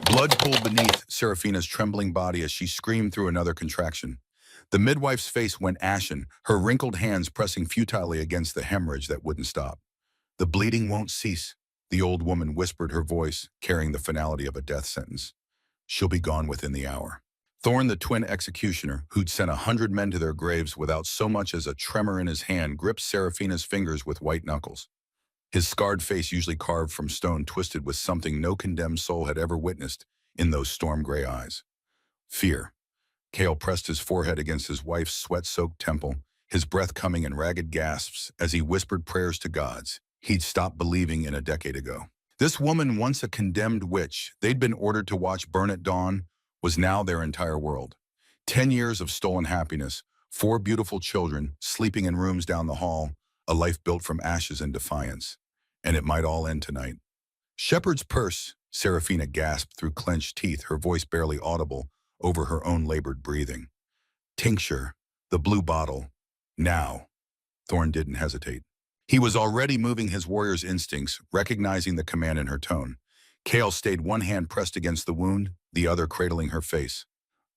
Blood pooled beneath Serafina's trembling body as she screamed through another contraction. The midwife's face went ashen, her wrinkled hands pressing futilely against the hemorrhage that wouldn't stop. "The bleeding won't cease," the old woman whispered, her voice carrying the finality of a death sentence. "She'll be gone within the hour." Thorn, the twin executioner, who'd sent 100 men to their graves without so much as a tremor in his hand, gripped Serafina's fingers with white knuckles. His scarred face, usually carved from stone, twisted with something no condemned soul had ever witnessed in those storm-gray eyes. Fear. Cale pressed his forehead against his wife's sweat-soaked temple, his breath coming in ragged gasps as he whispered prayers to gods he'd stopped believing in a decade ago. This woman, once a condemned witch they'd been ordered to watch burn at dawn, was now their entire world. 10 years of stolen happiness, 4 beautiful children sleeping in rooms down the hall, a life built from ashes and defiance. And it might all end tonight. "Shepherd's purse," Serafina gasped through clenched teeth, her voice barely audible over her own labored breathing. "Tincture, the blue bottle. Now." Thorn didn't hesitate. He was already moving his warrior's instincts, recognizing the command in her tone. Cale stayed, one hand pressed against the wound, the other cradling her face.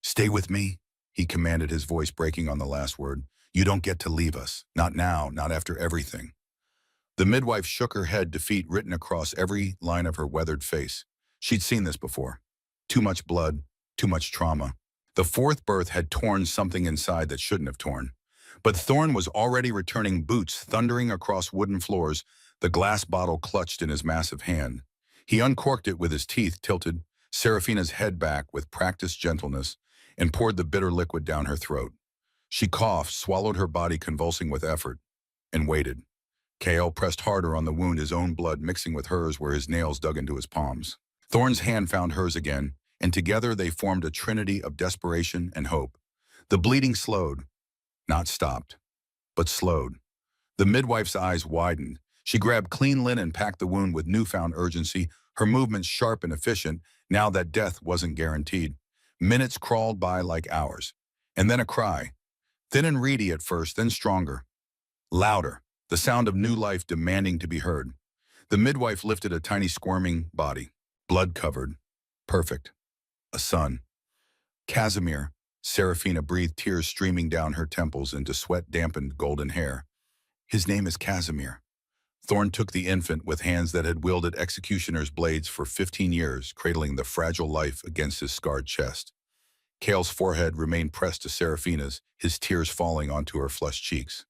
"Stay with me," he commanded, his voice breaking on the last word. "You don't get to leave us. Not now, not after everything." The midwife shook her head, defeat written across every line of her weathered face. She'd seen this before. Too much blood, too much trauma. The fourth birth had torn something inside that shouldn't have torn. But Thorn was already returning, boots thundering across wooden floors, the glass bottle clutched in his massive hand. He uncorked it with his teeth, tilted Serafina's head back with practiced gentleness, and poured the bitter liquid down her throat. She coughed, swallowed, her body convulsing with effort, and waited. Cale pressed harder on the wound, his own blood mixing with hers where his nails dug into his palms. Thorn's hand found hers again, and together they formed a trinity of desperation and hope. The bleeding slowed, not stopped, but slowed. The midwife's eyes widened. She grabbed clean linen, packed the wound with newfound urgency, her movements sharp and efficient, now that death wasn't guaranteed. Minutes crawled by like hours. And then a cry. Thin and reedy at first, then stronger. Louder. The sound of new life demanding to be heard. The midwife lifted a tiny squirming body, blood-covered. Perfect. A son. Casimir. Serafina breathed, tears streaming down her temples into sweat-dampened golden hair. "His name is Casimir." Thorn took the infant with hands that had wielded executioner's blades for 15 years, cradling the fragile life against his scarred chest. Cale's forehead remained pressed to Serafina's, his tears falling onto her flushed cheeks.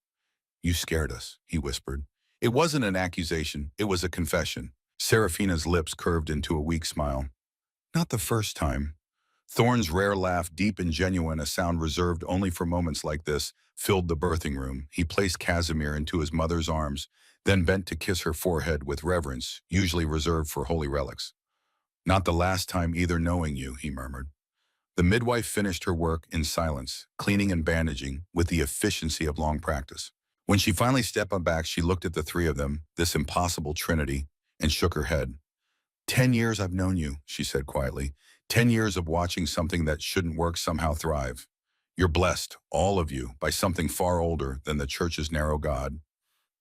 "You scared us," he whispered. It wasn't an accusation, it was a confession. Serafina's lips curved into a weak smile. "Not the first time." Thorn's rare laugh, deep and genuine, a sound reserved only for moments like this, filled the birthing room. He placed Casimir into his mother's arms, then bent to kiss her forehead with reverence, usually reserved for holy relics. "Not the last time either, knowing you," he murmured. The midwife finished her work in silence, cleaning and bandaging with the efficiency of long practice. When she finally stepped back, she looked at the three of them, this impossible trinity, and shook her head. 10 years I've known you," she said quietly. 10 years of watching something that shouldn't work somehow thrive. You're blessed, all of you, by something far older than the church's narrow God."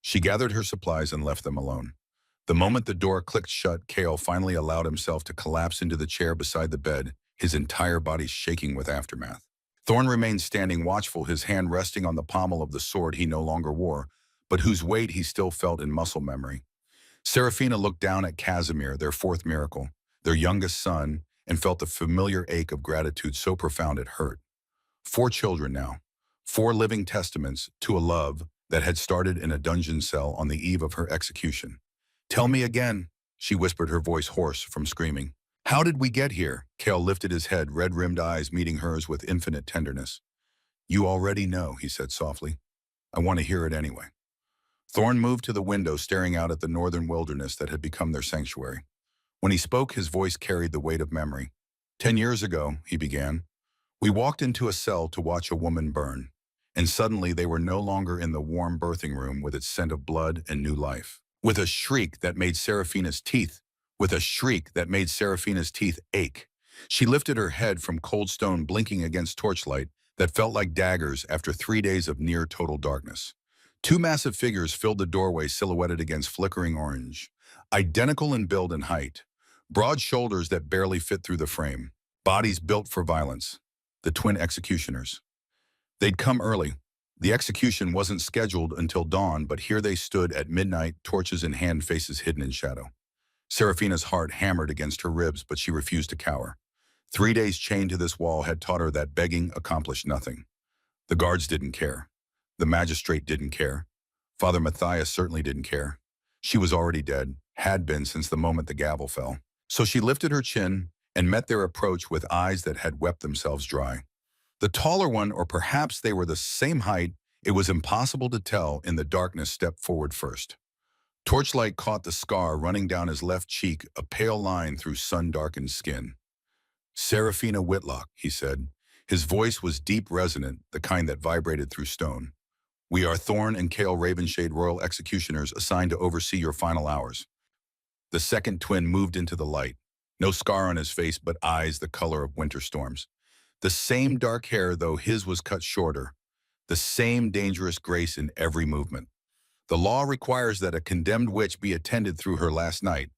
She gathered her supplies and left them alone. The moment the door clicked shut, Cale finally allowed himself to collapse into the chair beside the bed, his entire body shaking with aftermath. Thorn remained standing, watchful, his hand resting on the pommel of the sword he no longer wore, but whose weight he still felt in muscle memory. Serafina looked down at Casimir, their fourth miracle, their youngest son, and felt the familiar ache of gratitude so profound it hurt. 4 children now, 4 living testaments to a love that had started in a dungeon cell on the eve of her execution. "Tell me again," she whispered, her voice hoarse from screaming. "How did we get here?" Cale lifted his head, red-rimmed eyes meeting hers with infinite tenderness. "You already know," he said softly. "I want to hear it anyway." Thorn moved to the window, staring out at the northern wilderness that had become their sanctuary. When he spoke, his voice carried the weight of memory. 10 years ago, he began, we walked into a cell to watch a woman burn, and suddenly they were no longer in the warm birthing room with its scent of blood and new life. With a shriek that made Serafina's teeth ache, she lifted her head from cold stone, blinking against torchlight that felt like daggers after 3 days of near total darkness. 2 massive figures filled the doorway, silhouetted against flickering orange. Identical in build and height, Broad shoulders that barely fit through the frame. Bodies built for violence. The twin executioners. They'd come early. The execution wasn't scheduled until dawn, but here they stood at midnight, torches in hand, faces hidden in shadow. Serafina's heart hammered against her ribs, but she refused to cower. 3 days chained to this wall had taught her that begging accomplished nothing. The guards didn't care. The magistrate didn't care. Father Matthias certainly didn't care. She was already dead, had been since the moment the gavel fell. So she lifted her chin and met their approach with eyes that had wept themselves dry. The taller one, or perhaps they were the same height, it was impossible to tell in the darkness, stepped forward first. Torchlight caught the scar running down his left cheek, a pale line through sun-darkened skin. "Serafina Whitlock," he said. His voice was deep, resonant, the kind that vibrated through stone. "We are Thorn and Kale Ravenshade Royal Executioners assigned to oversee your final hours." The second twin moved into the light. No scar on his face, but eyes the color of winter storms. The same dark hair, though his was cut shorter. The same dangerous grace in every movement. "The law requires that a condemned witch be attended through her last night."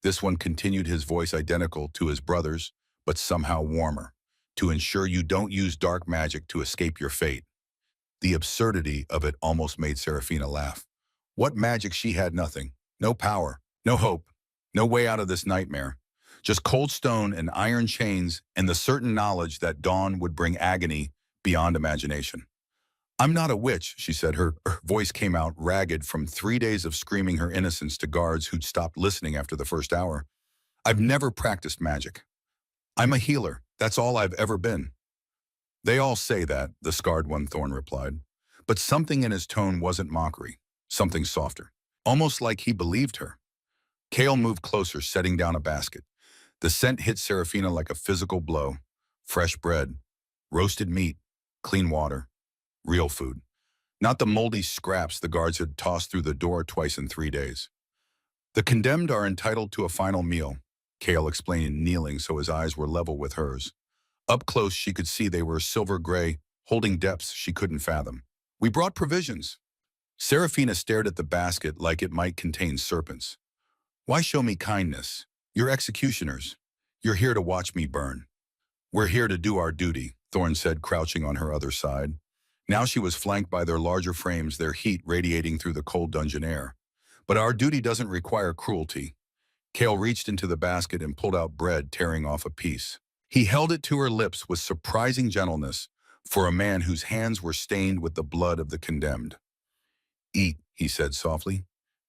This one continued, his voice identical to his brother's, but somehow warmer. "To ensure you don't use dark magic to escape your fate." The absurdity of it almost made Serafina laugh. What magic? She had nothing. No power. No hope. No way out of this nightmare. Just cold stone and iron chains and the certain knowledge that dawn would bring agony beyond imagination. "I'm not a witch," she said. Her voice came out ragged from 3 days of screaming her innocence to guards who'd stopped listening after the first hour. "I've never practiced magic. I'm a healer. That's all I've ever been." "They all say that," the scarred one, Thorn replied. But something in his tone wasn't mockery, something softer. Almost like he believed her. Kale moved closer, setting down a basket. The scent hit Serafina like a physical blow. Fresh bread, roasted meat, clean water, real food. Not the moldy scraps the guards had tossed through the door twice in 3 days. "The condemned are entitled to a final meal," Kale explained, kneeling so his eyes were level with hers. Up close, she could see they were silver gray, holding depths she couldn't fathom. "We brought provisions." Serafina stared at the basket like it might contain serpents. "Why show me kindness? You're executioners. You're here to watch me burn." "We're here to do our duty," Thorn said, crouching on her other side. Now she was flanked by their larger frames, their heat radiating through the cold dungeon air. "But our duty doesn't require cruelty." Kale reached into the basket and pulled out bread, tearing off a piece. He held it to her lips with surprising gentleness for a man whose hands were stained with the blood of the condemned. "Eat," he said softly.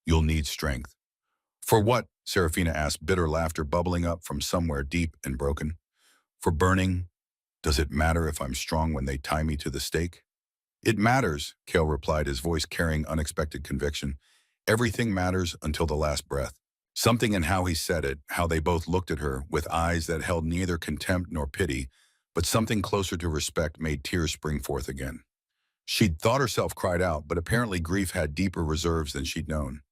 "You'll need strength." "For what?" Serafina asked, bitter laughter bubbling up from somewhere deep and broken. "For burning. Does it matter if I'm strong when they tie me to the stake?" "It matters," Kale replied, his voice carrying unexpected conviction. "Everything matters until the last breath." Something in how he said it, how they both looked at her with eyes that held neither contempt nor pity, but something closer to respect, made tears spring forth again. She'd thought herself cried out, but apparently grief had deeper reserves than she'd known.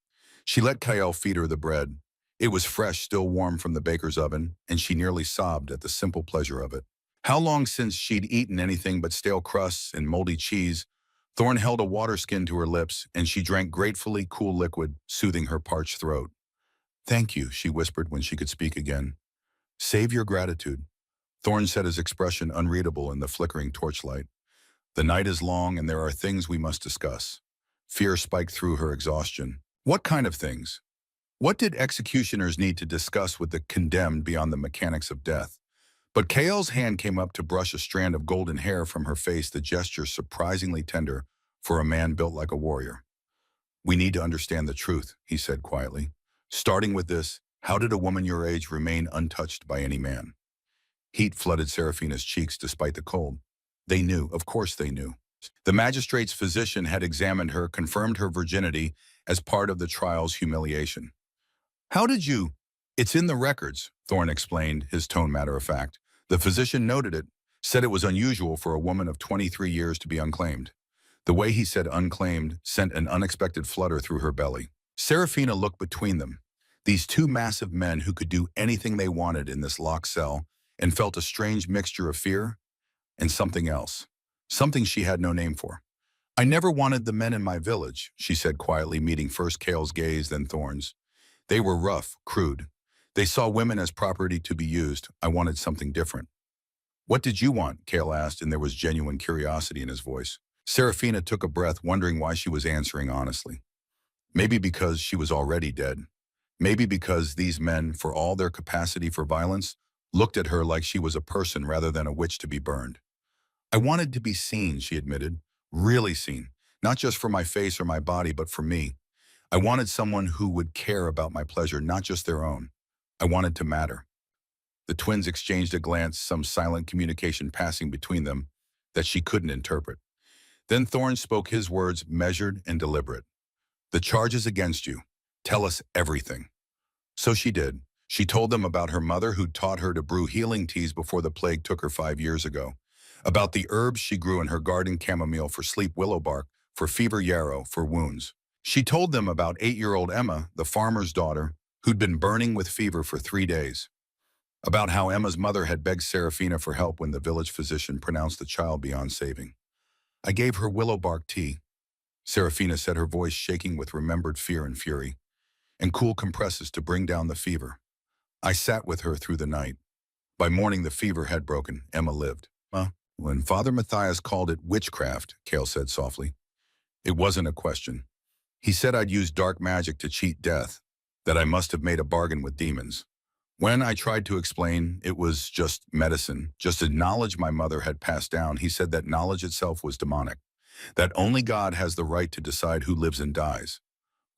She let Kyle feed her the bread. It was fresh, still warm from the baker's oven, and she nearly sobbed at the simple pleasure of it. How long since she'd eaten anything but stale crusts and moldy cheese? Thorn held a water skin to her lips, and she drank gratefully cool liquid, soothing her parched throat. "Thank you," she whispered when she could speak again. "Save your gratitude." Thorn said, his expression unreadable in the flickering torchlight. "The night is long, and there are things we must discuss." Fear spiked through her exhaustion. What kind of things? What did executioners need to discuss with the condemned beyond the mechanics of death? But Kale's hand came up to brush a strand of golden hair from her face, the gesture surprisingly tender for a man built like a warrior. "We need to understand the truth," he said quietly. "Starting with this, how did a woman your age remain untouched by any man?" Heat flooded Serafina's cheeks despite the cold. They knew, of course they knew. The magistrate's physician had examined her, confirmed her virginity as part of the trial's humiliation. "How did you—" "It's in the records," Thorn explained, his tone matter-of-fact. "The physician noted it, said it was unusual for a woman of 23 years to be unclaimed." The way he said unclaimed sent an unexpected flutter through her belly. Serafina looked between them, these two massive men who could do anything they wanted in this locked cell, and felt a strange mixture of fear and something else, something she had no name for. "I never wanted the men in my village," she said quietly, meeting first Kale's gaze, then Thorn's. "They were rough, crude. They saw women as property to be used. I wanted something different. What did you want? Kale asked, and there was genuine curiosity in his voice. Serafina took a breath, wondering why she was answering honestly. Maybe because she was already dead. Maybe because these men, for all their capacity for violence, looked at her like she was a person rather than a witch to be burned. I wanted to be seen, she admitted. Really seen. Not just for my face or my body, but for me. I wanted someone who would care about my pleasure, not just their own. I wanted to matter. The twins exchanged a glance, some silent communication passing between them that she couldn't interpret. Then Thorne spoke, his words measured and deliberate. The charges against you. Tell us everything. So she did. She told them about her mother who'd taught her to brew healing teas before the plague took her 5 years ago. About the herbs she grew in her garden, chamomile for sleep, willow bark, for fever, yarrow, for wounds. She told them about 8-year-old Emma, the farmer's daughter, who'd been burning with fever for 3 days. About how Emma's mother had begged Serafina for help when the village physician pronounced the child beyond saving. I gave her willow bark tea, Serafina said, her voice shaking with remembered fear and fury, and cool compresses to bring down the fever. I sat with her through the night. By morning the fever had broken. Emma lived. When Father Matthias called it witchcraft, Kale said softly, it wasn't a question. He said I'd used dark magic to cheat death, that I must have made a bargain with demons. When I tried to explain it was just medicine, just a knowledge my mother had passed down, he said that knowledge itself was demonic, that only God has the right to decide who lives and dies.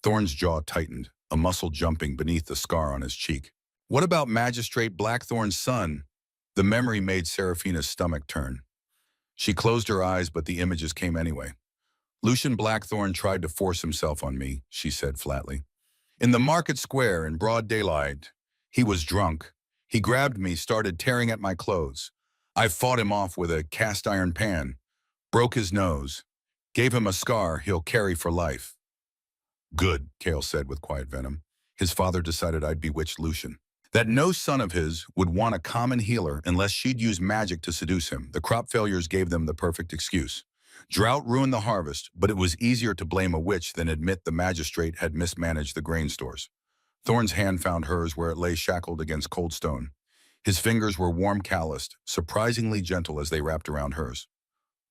Thorne's jaw tightened, a muscle jumping beneath the scar on his cheek. What about Magistrate Blackthorn's son? The memory made Serafina's stomach turn. She closed her eyes, but the images came anyway. Lucian Blackthorn tried to force himself on me, she said flatly. In the market square in broad daylight. He was drunk. He grabbed me, started tearing at my clothes. I fought him off with a cast iron pan, broke his nose, gave him a scar he'll carry for life. Good, Kale said with quiet venom. His father decided I'd bewitched Lucian. That no son of his would want a common healer unless she'd use magic to seduce him. The crop failures gave them the perfect excuse. Drought ruined the harvest, but it was easier to blame a witch than admit the magistrate had mismanaged the grain stores. Thorne's hand found hers where it lay shackled against cold stone. His fingers were warm, calloused, surprisingly gentle as they wrapped around hers.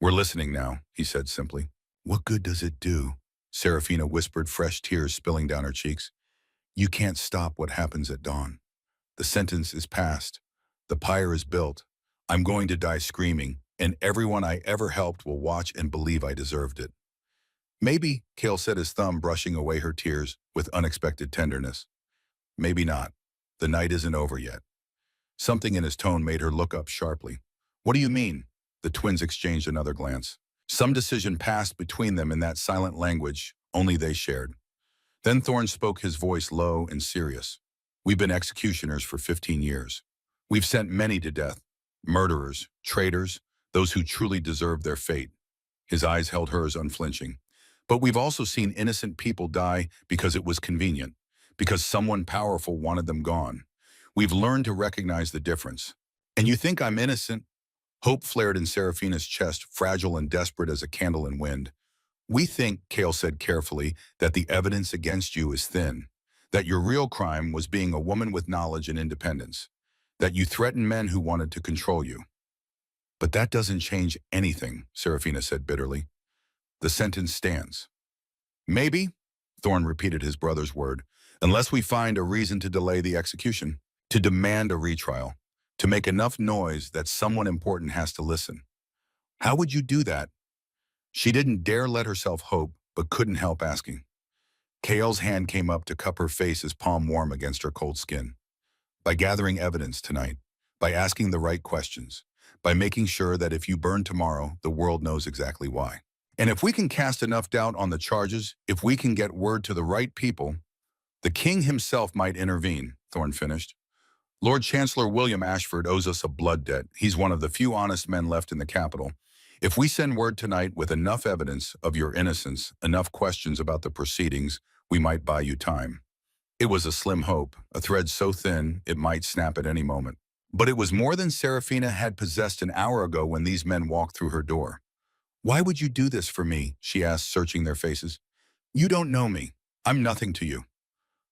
We're listening now, he said simply. What good does it do? Serafina whispered, fresh tears spilling down her cheeks. You can't stop what happens at dawn. The sentence is passed. The pyre is built. I'm going to die screaming, and everyone I ever helped will watch and believe I deserved it. Maybe, Kale said, his thumb brushing away her tears with unexpected tenderness. Maybe not. The night isn't over yet. Something in his tone made her look up sharply. What do you mean? The twins exchanged another glance. Some decision passed between them in that silent language only they shared. Then Thorne spoke, his voice low and serious. We've been executioners for 15 years. We've sent many to death. Murderers, traitors, those who truly deserved their fate. His eyes held hers unflinching. But we've also seen innocent people die because it was convenient, because someone powerful wanted them gone. We've learned to recognize the difference. And you think I'm innocent? Hope flared in Serafina's chest, fragile and desperate as a candle in wind. We think, Kale said carefully, that the evidence against you is thin, that your real crime was being a woman with knowledge and independence, that you threatened men who wanted to control you. But that doesn't change anything, Serafina said bitterly. The sentence stands. Maybe, Thorne repeated his brother's word, unless we find a reason to delay the execution, to demand a retrial, to make enough noise that someone important has to listen. How would you do that? She didn't dare let herself hope, but couldn't help asking. Kale's hand came up to cup her face, his palm warm against her cold skin. By gathering evidence tonight, by asking the right questions, by making sure that if you burn tomorrow, the world knows exactly why. And if we can cast enough doubt on the charges, if we can get word to the right people, the king himself might intervene, Thorne finished. Lord Chancellor William Ashford owes us a blood debt. He's one of the few honest men left in the capital. If we send word tonight with enough evidence of your innocence, enough questions about the proceedings, we might buy you time. It was a slim hope, a thread so thin it might snap at any moment. But it was more than Serafina had possessed an hour ago when these men walked through her door. Why would you do this for me? She asked, searching their faces. You don't know me. I'm nothing to you.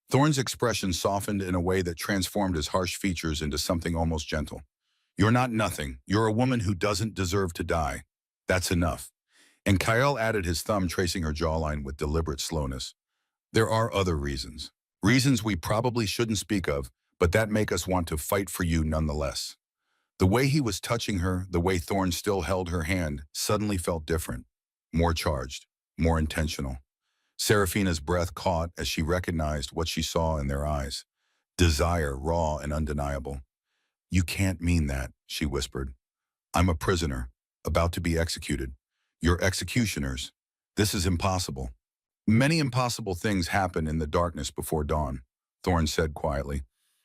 Thorne's expression softened in a way that transformed his harsh features into something almost gentle. You're not nothing. You're a woman who doesn't deserve to die. That's enough. And Kyle added his thumb, tracing her jawline with deliberate slowness. There are other reasons. Reasons we probably shouldn't speak of, but that make us want to fight for you nonetheless. The way he was touching her, the way Thorne still held her hand, suddenly felt different. More charged, more intentional. Serafina's breath caught as she recognized what she saw in their eyes. Desire, raw and undeniable. You can't mean that, she whispered. I'm a prisoner, about to be executed. You're executioners. This is impossible. Many impossible things happen in the darkness before dawn, Thorne said quietly.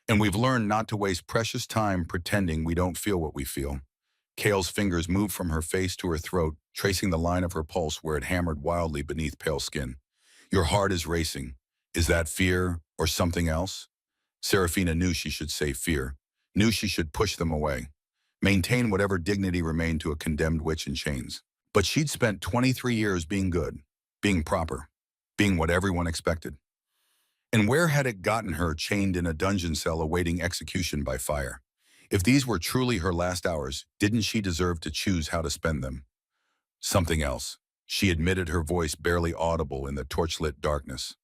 And we've learned not to waste precious time pretending we don't feel what we feel. Kale's fingers moved from her face to her throat, tracing the line of her pulse where it hammered wildly beneath pale skin. Your heart is racing. Is that fear or something else? Serafina knew she should say fear, knew she should push them away, maintain whatever dignity remained to a condemned witch in chains. But she'd spent 23 years being good, being proper, being what everyone expected. And where had it gotten her chained in a dungeon cell awaiting execution by fire? If these were truly her last hours, didn't she deserve to choose how to spend them? Something else, she admitted, her voice barely audible in the torchlit darkness.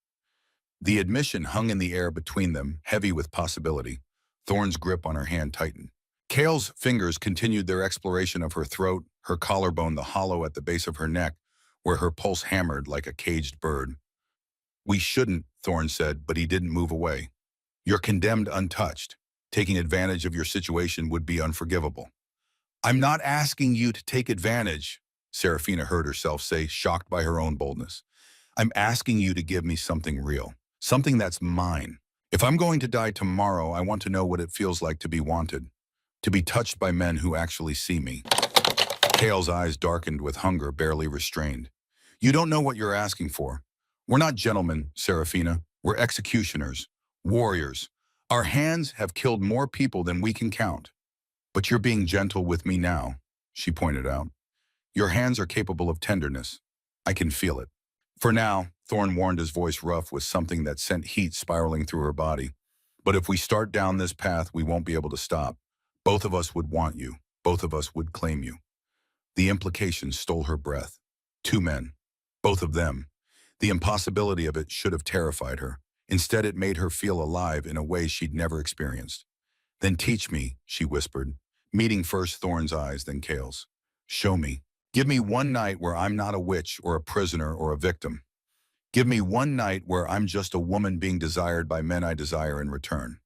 The admission hung in the air between them, heavy with possibility. Thorne's grip on her hand tightened. Kale's fingers continued their exploration of her throat, her collarbone, the hollow at the base of her neck, where her pulse hammered like a caged bird. We shouldn't, Thorne said, but he didn't move away. You're condemned untouched. Taking advantage of your situation would be unforgivable. I'm not asking you to take advantage, Serafina heard herself say, shocked by her own boldness. I'm asking you to give me something real, something that's mine. If I'm going to die tomorrow, I want to know what it feels like to be wanted, to be touched by men who actually see me. Kale's eyes darkened with hunger barely restrained. You don't know what you're asking for. We're not gentlemen, Serafina. We're executioners, warriors. Our hands have killed more people than we can count. But you're being gentle with me now, she pointed out. Your hands are capable of tenderness. I can feel it. For now, Thorne warned, his voice rough with something that sent heat spiraling through her body. But if we start down this path, we won't be able to stop. Both of us would want you. Both of us would claim you. The implication stole her breath. Two men. Both of them. The impossibility of it should have terrified her. Instead, it made her feel alive in a way she'd never experienced. Then teach me, she whispered, meeting first Thorne's eyes, then Kale's. Show me. Give me one night where I'm not a witch or a prisoner or a victim. Give me one night where I'm just a woman being desired by men I desire in return.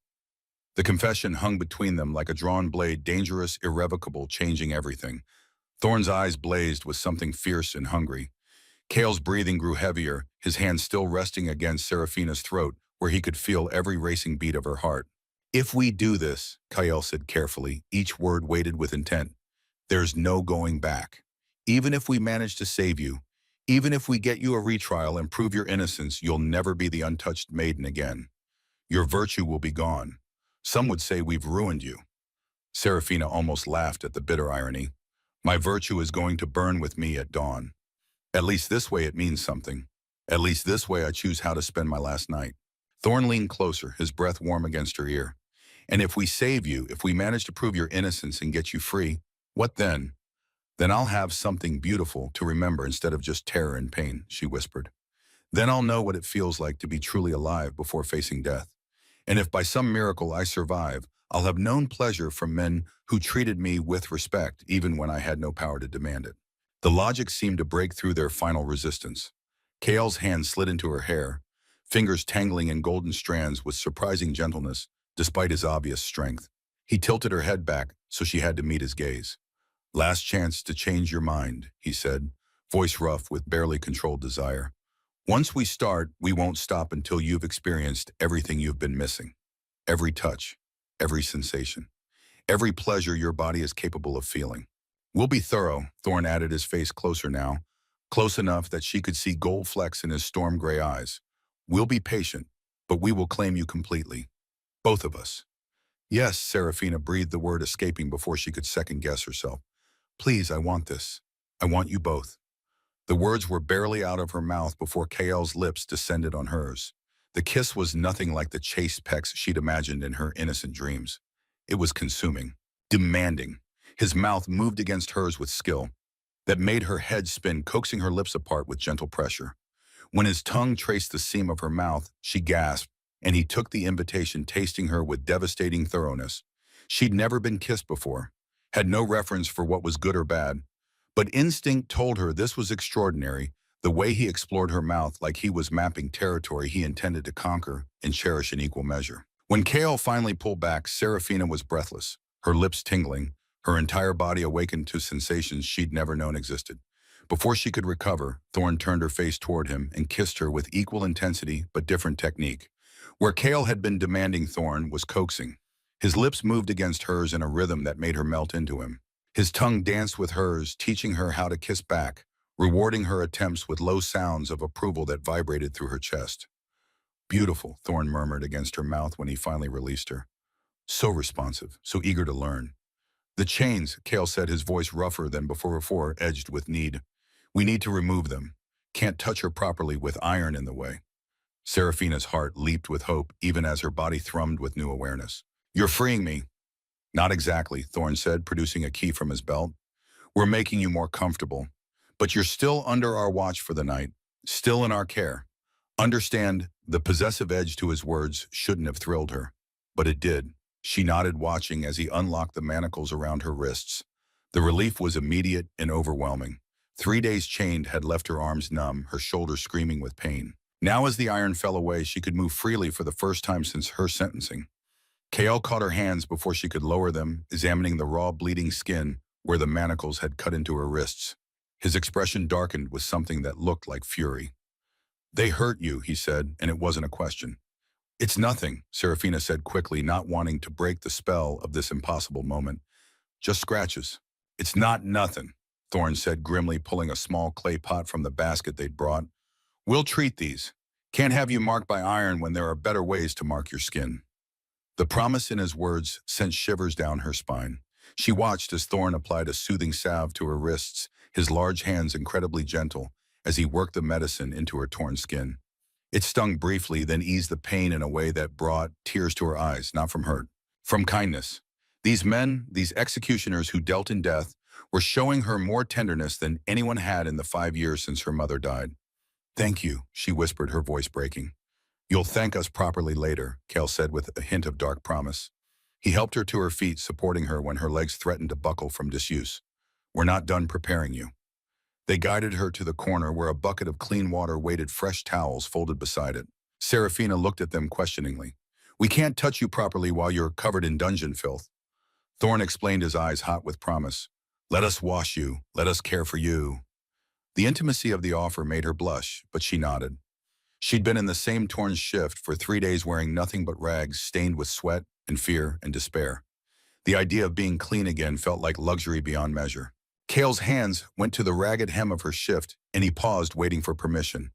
The confession hung between them like a drawn blade, dangerous, irrevocable, changing everything. Thorne's eyes blazed with something fierce and hungry. Kale's breathing grew heavier, his hand still resting against Serafina's throat, where he could feel every racing beat of her heart. If we do this, Kale said carefully, each word weighted with intent, there's no going back. Even if we manage to save you, even if we get you a retrial and prove your innocence, you'll never be the untouched maiden again. Your virtue will be gone. Some would say we've ruined you. Serafina almost laughed at the bitter irony. My virtue is going to burn with me at dawn. At least this way it means something. At least this way I choose how to spend my last night. Thorne leaned closer, his breath warm against her ear. And if we save you, if we manage to prove your innocence and get you free, what then? Then I'll have something beautiful to remember instead of just terror and pain, she whispered. Then I'll know what it feels like to be truly alive before facing death. And if by some miracle I survive, I'll have known pleasure from men who treated me with respect even when I had no power to demand it. The logic seemed to break through their final resistance. Kale's hand slid into her hair, fingers tangling in golden strands with surprising gentleness, despite his obvious strength. He tilted her head back, so she had to meet his gaze. Last chance to change your mind, he said, voice rough with barely controlled desire. Once we start, we won't stop until you've experienced everything you've been missing. Every touch, every sensation, every pleasure your body is capable of feeling. We'll be thorough, Thorne added, his face closer now, close enough that she could see gold flecks in his storm gray eyes. We'll be patient, but we will claim you completely. Both of us. Yes, Serafina breathed, the word escaping before she could second-guess herself. Please, I want this. I want you both. The words were barely out of her mouth before Kael's lips descended on hers. The kiss was nothing like the chaste pecks she'd imagined in her innocent dreams. It was consuming, demanding. His mouth moved against hers with skill that made her head spin, coaxing her lips apart with gentle pressure. When his tongue traced the seam of her mouth, she gasped, and he took the invitation, tasting her with devastating thoroughness. She'd never been kissed before, had no reference for what was good or bad, but instinct told her this was extraordinary, the way he explored her mouth like he was mapping territory he intended to conquer and cherish in equal measure. When Kale finally pulled back, Serafina was breathless, her lips tingling, her entire body awakened to sensations she'd never known existed. Before she could recover, Thorne turned her face toward him and kissed her with equal intensity but different technique. Where Kale had been demanding, Thorne was coaxing. His lips moved against hers in a rhythm that made her melt into him. His tongue danced with hers, teaching her how to kiss back, rewarding her attempts with low sounds of approval that vibrated through her chest. Beautiful, Thorne murmured against her mouth when he finally released her. So responsive, so eager to learn. The chains, Kale said, his voice rougher than before, edged with need. We need to remove them. Can't touch her properly with iron in the way. Serafina's heart leaped with hope, even as her body thrummed with new awareness. You're freeing me. Not exactly, Thorne said, producing a key from his belt. We're making you more comfortable. But you're still under our watch for the night, still in our care. Understand, the possessive edge to his words shouldn't have thrilled her. But it did. She nodded, watching as he unlocked the manacles around her wrists. The relief was immediate and overwhelming. 3 days chained had left her arms numb, her shoulders screaming with pain. Now as the iron fell away, she could move freely for the first time since her sentencing. Kale caught her hands before she could lower them, examining the raw, bleeding skin where the manacles had cut into her wrists. His expression darkened with something that looked like fury. They hurt you, he said, and it wasn't a question. It's nothing, Serafina said quickly, not wanting to break the spell of this impossible moment. Just scratches. It's not nothing, Thorne said grimly, pulling a small clay pot from the basket they'd brought. We'll treat these. Can't have you marked by iron when there are better ways to mark your skin. The promise in his words sent shivers down her spine. She watched as Thorne applied a soothing salve to her wrists, his large hands incredibly gentle, as he worked the medicine into her torn skin. It stung briefly, then eased the pain in a way that brought tears to her eyes, not from hurt, from kindness. These men, these executioners who dealt in death, were showing her more tenderness than anyone had in the 5 years since her mother died. Thank you, she whispered, her voice breaking. You'll thank us properly later, Kale said with a hint of dark promise. He helped her to her feet, supporting her when her legs threatened to buckle from disuse. We're not done preparing you. They guided her to the corner where a bucket of clean water waited, fresh towels folded beside it. Serafina looked at them questioningly. We can't touch you properly while you're covered in dungeon filth. Thorne explained, his eyes hot with promise. Let us wash you. Let us care for you. The intimacy of the offer made her blush, but she nodded. She'd been in the same torn shift for 3 days, wearing nothing but rags stained with sweat and fear and despair. The idea of being clean again felt like luxury beyond measure. Kale's hands went to the ragged hem of her shift, and he paused, waiting for permission.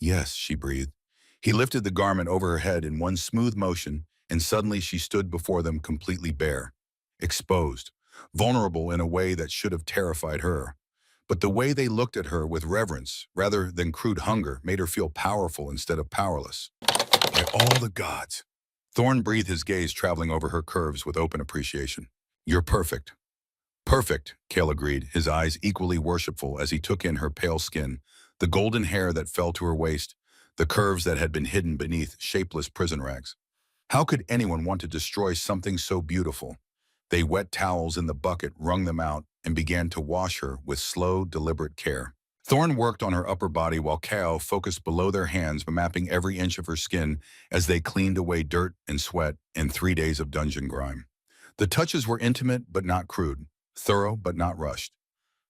Yes, she breathed. He lifted the garment over her head in one smooth motion, and suddenly she stood before them completely bare, exposed, vulnerable in a way that should have terrified her. But the way they looked at her with reverence, rather than crude hunger, made her feel powerful instead of powerless. By all the gods. Thorne breathed, his gaze traveling over her curves with open appreciation. You're perfect. Perfect, Kale agreed, his eyes equally worshipful as he took in her pale skin, the golden hair that fell to her waist, the curves that had been hidden beneath shapeless prison rags. How could anyone want to destroy something so beautiful? They wet towels in the bucket, wrung them out, and began to wash her with slow, deliberate care. Thorne worked on her upper body while Kale focused below their hands, mapping every inch of her skin as they cleaned away dirt and sweat in 3 days of dungeon grime. The touches were intimate but not crude, thorough but not rushed.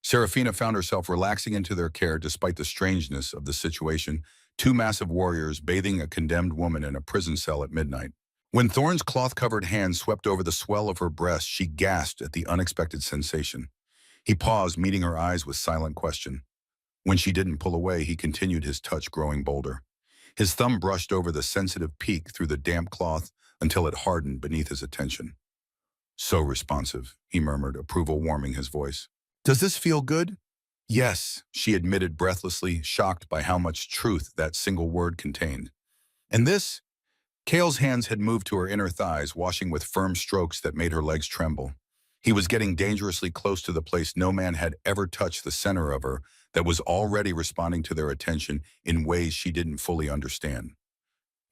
Serafina found herself relaxing into their care despite the strangeness of the situation, 2 massive warriors bathing a condemned woman in a prison cell at midnight. When Thorne's cloth-covered hand swept over the swell of her breast, she gasped at the unexpected sensation. He paused, meeting her eyes with silent question. When she didn't pull away, he continued, his touch growing bolder. His thumb brushed over the sensitive peak through the damp cloth until it hardened beneath his attention. So responsive, he murmured, approval warming his voice. Does this feel good? Yes, she admitted breathlessly, shocked by how much truth that single word contained. And this, Kale's hands had moved to her inner thighs, washing with firm strokes that made her legs tremble. He was getting dangerously close to the place no man had ever touched, the center of her, that was already responding to their attention in ways she didn't fully understand.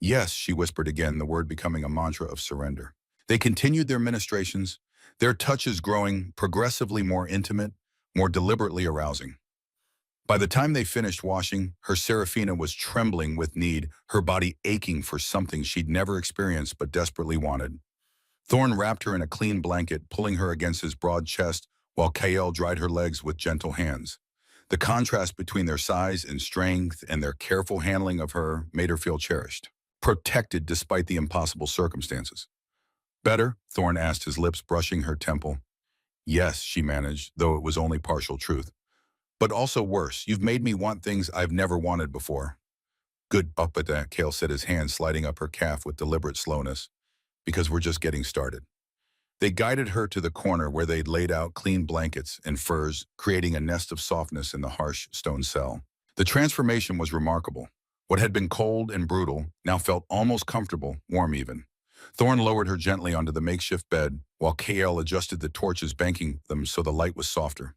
Yes, she whispered again, the word becoming a mantra of surrender. They continued their ministrations, their touches growing progressively more intimate, more deliberately arousing. By the time they finished washing, her Serafina was trembling with need, her body aching for something she'd never experienced but desperately wanted. Thorn wrapped her in a clean blanket, pulling her against his broad chest, while Kael dried her legs with gentle hands. The contrast between their size and strength and their careful handling of her made her feel cherished, protected despite the impossible circumstances. Better? Thorn asked, his lips brushing her temple. Yes, she managed, though it was only partial truth. But also worse, you've made me want things I've never wanted before. Good up at that, Kale said, his hand sliding up her calf with deliberate slowness. Because we're just getting started. They guided her to the corner where they'd laid out clean blankets and furs, creating a nest of softness in the harsh stone cell. The transformation was remarkable. What had been cold and brutal now felt almost comfortable, warm even. Thorn lowered her gently onto the makeshift bed, while Kael adjusted the torches, banking them so the light was softer,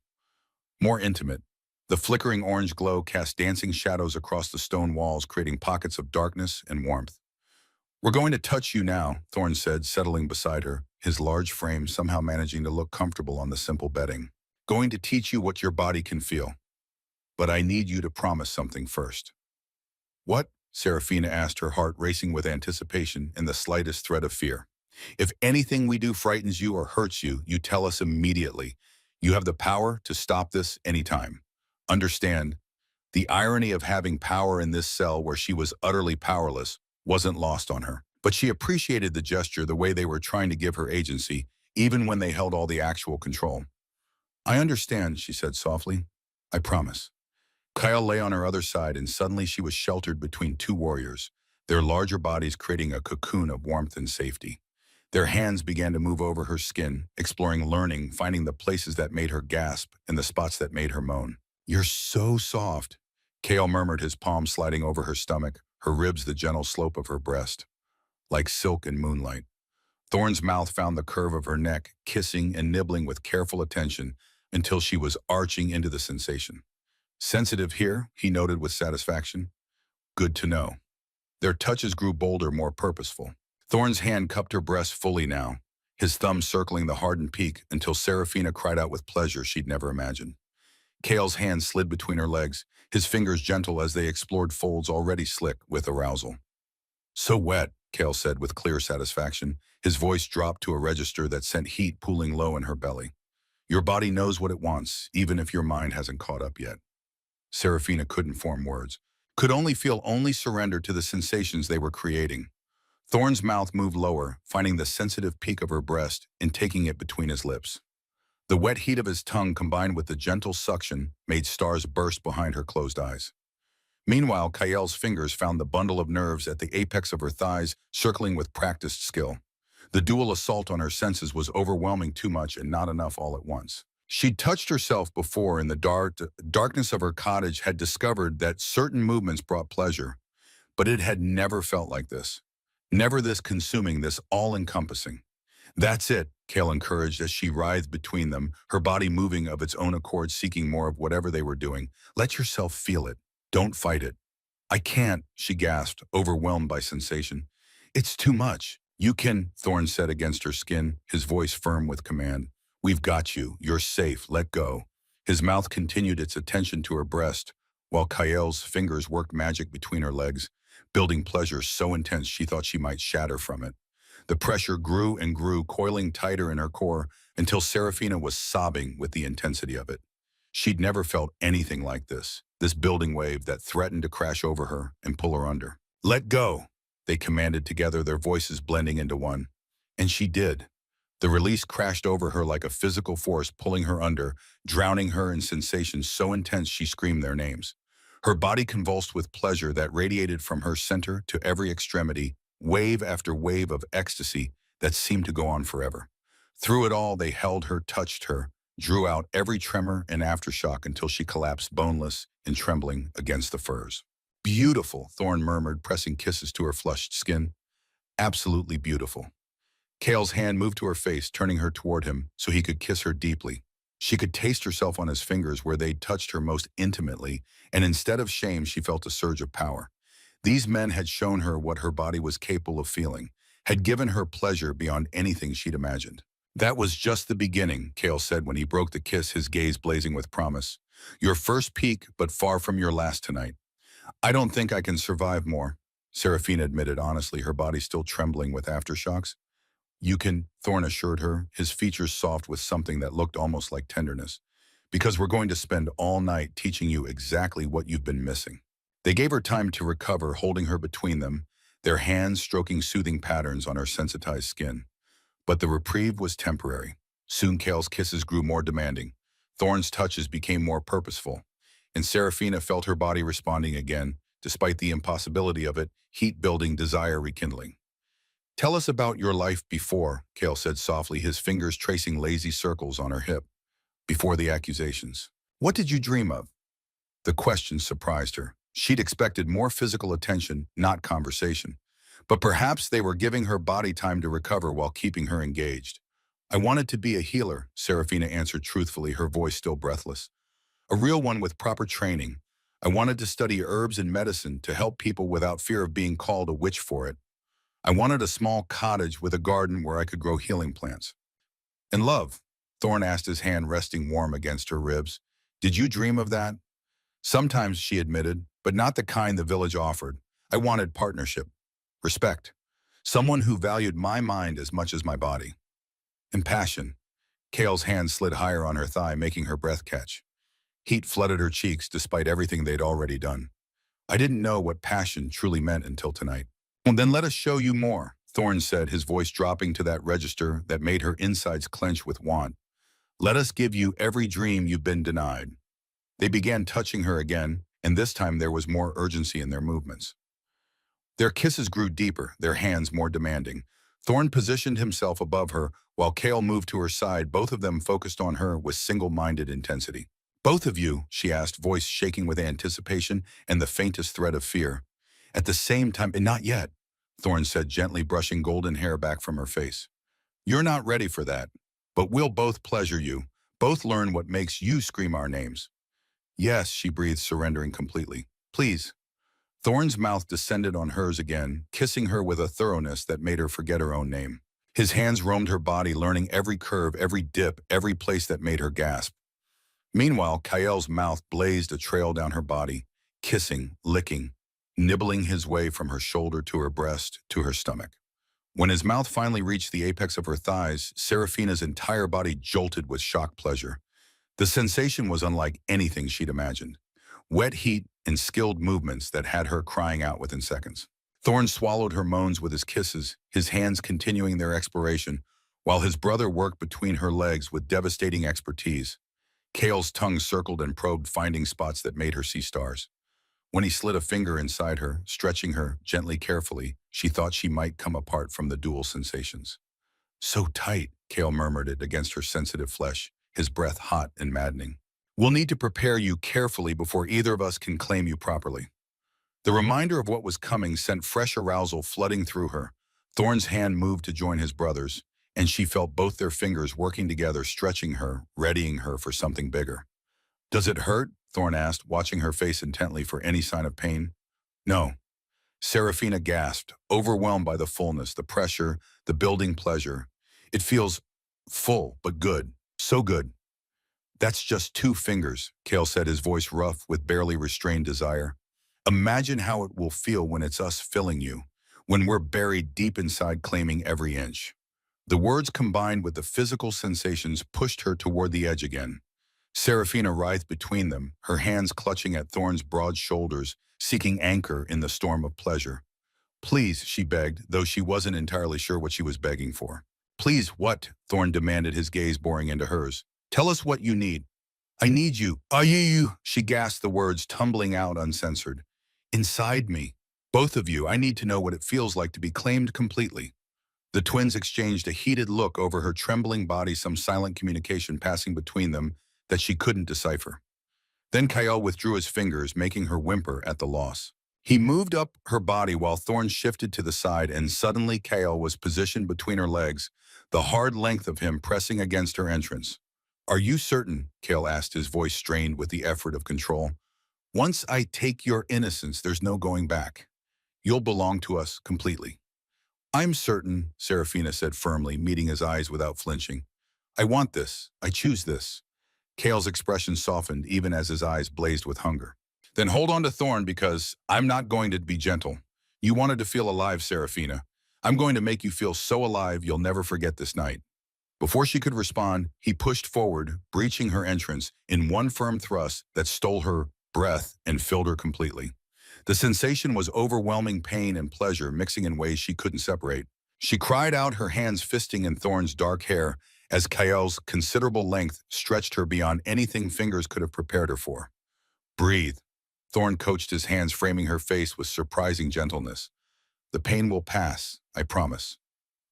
more intimate. The flickering orange glow cast dancing shadows across the stone walls, creating pockets of darkness and warmth. We're going to touch you now, Thorn said, settling beside her, his large frame somehow managing to look comfortable on the simple bedding. Going to teach you what your body can feel. But I need you to promise something first. What? Serafina asked, her heart racing with anticipation and the slightest thread of fear. If anything we do frightens you or hurts you, you tell us immediately. You have the power to stop this anytime. Understand, the irony of having power in this cell where she was utterly powerless wasn't lost on her. But she appreciated the gesture, the way they were trying to give her agency, even when they held all the actual control. I understand, she said softly. I promise. Kyle lay on her other side, and suddenly she was sheltered between two warriors, their larger bodies creating a cocoon of warmth and safety. Their hands began to move over her skin, exploring, learning, finding the places that made her gasp and the spots that made her moan. You're so soft, Kale murmured, his palm sliding over her stomach, her ribs the gentle slope of her breast. Like silk in moonlight. Thorn's mouth found the curve of her neck, kissing and nibbling with careful attention until she was arching into the sensation. Sensitive here, he noted with satisfaction. Good to know. Their touches grew bolder, more purposeful. Thorn's hand cupped her breast fully now, his thumb circling the hardened peak until Serafina cried out with pleasure she'd never imagined. Kale's hand slid between her legs, his fingers gentle as they explored folds already slick with arousal. So wet, Kale said with clear satisfaction. His voice dropped to a register that sent heat pooling low in her belly. Your body knows what it wants, even if your mind hasn't caught up yet. Serafina couldn't form words, could only surrender to the sensations they were creating. Thorn's mouth moved lower, finding the sensitive peak of her breast and taking it between his lips. The wet heat of his tongue combined with the gentle suction made stars burst behind her closed eyes. Meanwhile, Kael's fingers found the bundle of nerves at the apex of her thighs, circling with practiced skill. The dual assault on her senses was overwhelming, too much and not enough all at once. She'd touched herself before in the darkness of her cottage, had discovered that certain movements brought pleasure, but it had never felt like this. Never this consuming, this all-encompassing. That's it, Kale encouraged as she writhed between them, her body moving of its own accord, seeking more of whatever they were doing. Let yourself feel it. Don't fight it. I can't, she gasped, overwhelmed by sensation. It's too much. You can, Thorn said against her skin, his voice firm with command. We've got you. You're safe. Let go. His mouth continued its attention to her breast, while Kael's fingers worked magic between her legs, building pleasure so intense she thought she might shatter from it. The pressure grew and grew, coiling tighter in her core until Serafina was sobbing with the intensity of it. She'd never felt anything like this building wave that threatened to crash over her and pull her under. Let go, they commanded together, their voices blending into one. And she did. The release crashed over her like a physical force, pulling her under, drowning her in sensations so intense she screamed their names. Her body convulsed with pleasure that radiated from her center to every extremity, wave after wave of ecstasy that seemed to go on forever. Through it all, they held her, touched her, drew out every tremor and aftershock until she collapsed boneless and trembling against the furs. Beautiful, Thorn murmured, pressing kisses to her flushed skin. Absolutely beautiful. Kale's hand moved to her face, turning her toward him so he could kiss her deeply. She could taste herself on his fingers where they'd touched her most intimately, and instead of shame, she felt a surge of power. These men had shown her what her body was capable of feeling, had given her pleasure beyond anything she'd imagined. That was just the beginning, Kale said when he broke the kiss, his gaze blazing with promise. Your first peak, but far from your last tonight. I don't think I can survive more, Serafina admitted honestly, her body still trembling with aftershocks. You can, Thorn assured her, his features soft with something that looked almost like tenderness. Because we're going to spend all night teaching you exactly what you've been missing. They gave her time to recover, holding her between them, their hands stroking soothing patterns on her sensitized skin. But the reprieve was temporary. Soon Kale's kisses grew more demanding. Thorn's touches became more purposeful. And Serafina felt her body responding again, despite the impossibility of it, heat-building, desire rekindling. Tell us about your life before, Kale said softly, his fingers tracing lazy circles on her hip. Before the accusations. What did you dream of? The question surprised her. She'd expected more physical attention, not conversation. But perhaps they were giving her body time to recover while keeping her engaged. I wanted to be a healer, Serafina answered truthfully, her voice still breathless. A real one with proper training. I wanted to study herbs and medicine to help people without fear of being called a witch for it. I wanted a small cottage with a garden where I could grow healing plants. And love, Thorn asked, his hand resting warm against her ribs. Did you dream of that? Sometimes, she admitted, but not the kind the village offered. I wanted partnership, respect, someone who valued my mind as much as my body. And passion. Kale's hand slid higher on her thigh, making her breath catch. Heat flooded her cheeks despite everything they'd already done. I didn't know what passion truly meant until tonight. Well, then let us show you more, Thorn said, his voice dropping to that register that made her insides clench with want. Let us give you every dream you've been denied. They began touching her again, and this time there was more urgency in their movements. Their kisses grew deeper, their hands more demanding. Thorn positioned himself above her, while Kale moved to her side, both of them focused on her with single-minded intensity. Both of you, she asked, voice shaking with anticipation and the faintest thread of fear. At the same time, and not yet, Thorn said, gently brushing golden hair back from her face. You're not ready for that, but we'll both pleasure you, both learn what makes you scream our names. Yes, she breathed, surrendering completely. Please. Thorn's mouth descended on hers again, kissing her with a thoroughness that made her forget her own name. His hands roamed her body, learning every curve, every dip, every place that made her gasp. Meanwhile, Kael's mouth blazed a trail down her body, kissing, licking, nibbling his way from her shoulder to her breast to her stomach. When his mouth finally reached the apex of her thighs, Serafina's entire body jolted with shocked pleasure. The sensation was unlike anything she'd imagined. Wet heat and skilled movements that had her crying out within seconds. Thorn swallowed her moans with his kisses, his hands continuing their exploration, while his brother worked between her legs with devastating expertise. Kale's tongue circled and probed, finding spots that made her see stars. When he slid a finger inside her, stretching her gently, carefully, she thought she might come apart from the dual sensations. So tight, Kale murmured it against her sensitive flesh, his breath hot and maddening. We'll need to prepare you carefully before either of us can claim you properly. The reminder of what was coming sent fresh arousal flooding through her. Thorn's hand moved to join his brother's, and she felt both their fingers working together, stretching her, readying her for something bigger. Does it hurt? Thorn asked, watching her face intently for any sign of pain. No. Serafina gasped, overwhelmed by the fullness, the pressure, the building pleasure. It feels full, but good. So good. That's just 2 fingers, Kale said, his voice rough with barely restrained desire. Imagine how it will feel when it's us filling you, when we're buried deep inside claiming every inch. The words combined with the physical sensations pushed her toward the edge again. Serafina writhed between them, her hands clutching at Thorn's broad shoulders, seeking anchor in the storm of pleasure. Please, she begged, though she wasn't entirely sure what she was begging for. Please, what? Thorn demanded, his gaze boring into hers. Tell us what you need. I need you. You, she gasped, the words tumbling out uncensored. Inside me. Both of you, I need to know what it feels like to be claimed completely. The twins exchanged a heated look over her trembling body, some silent communication passing between them that she couldn't decipher. Then Kael withdrew his fingers, making her whimper at the loss. He moved up her body while Thorn shifted to the side, and suddenly Kale was positioned between her legs, the hard length of him pressing against her entrance. Are you certain? Kale asked, his voice strained with the effort of control. Once I take your innocence, there's no going back. You'll belong to us completely. I'm certain, Serafina said firmly, meeting his eyes without flinching. I want this. I choose this. Kale's expression softened even as his eyes blazed with hunger. Then hold on to Thorn, because I'm not going to be gentle. You wanted to feel alive, Serafina. I'm going to make you feel so alive you'll never forget this night. Before she could respond, he pushed forward, breaching her entrance in one firm thrust that stole her breath and filled her completely. The sensation was overwhelming pain and pleasure mixing in ways she couldn't separate. She cried out, her hands fisting in Thorn's dark hair, as Kael's considerable length stretched her beyond anything fingers could have prepared her for. Breathe. Thorn coached, his hands framing her face with surprising gentleness. The pain will pass, I promise.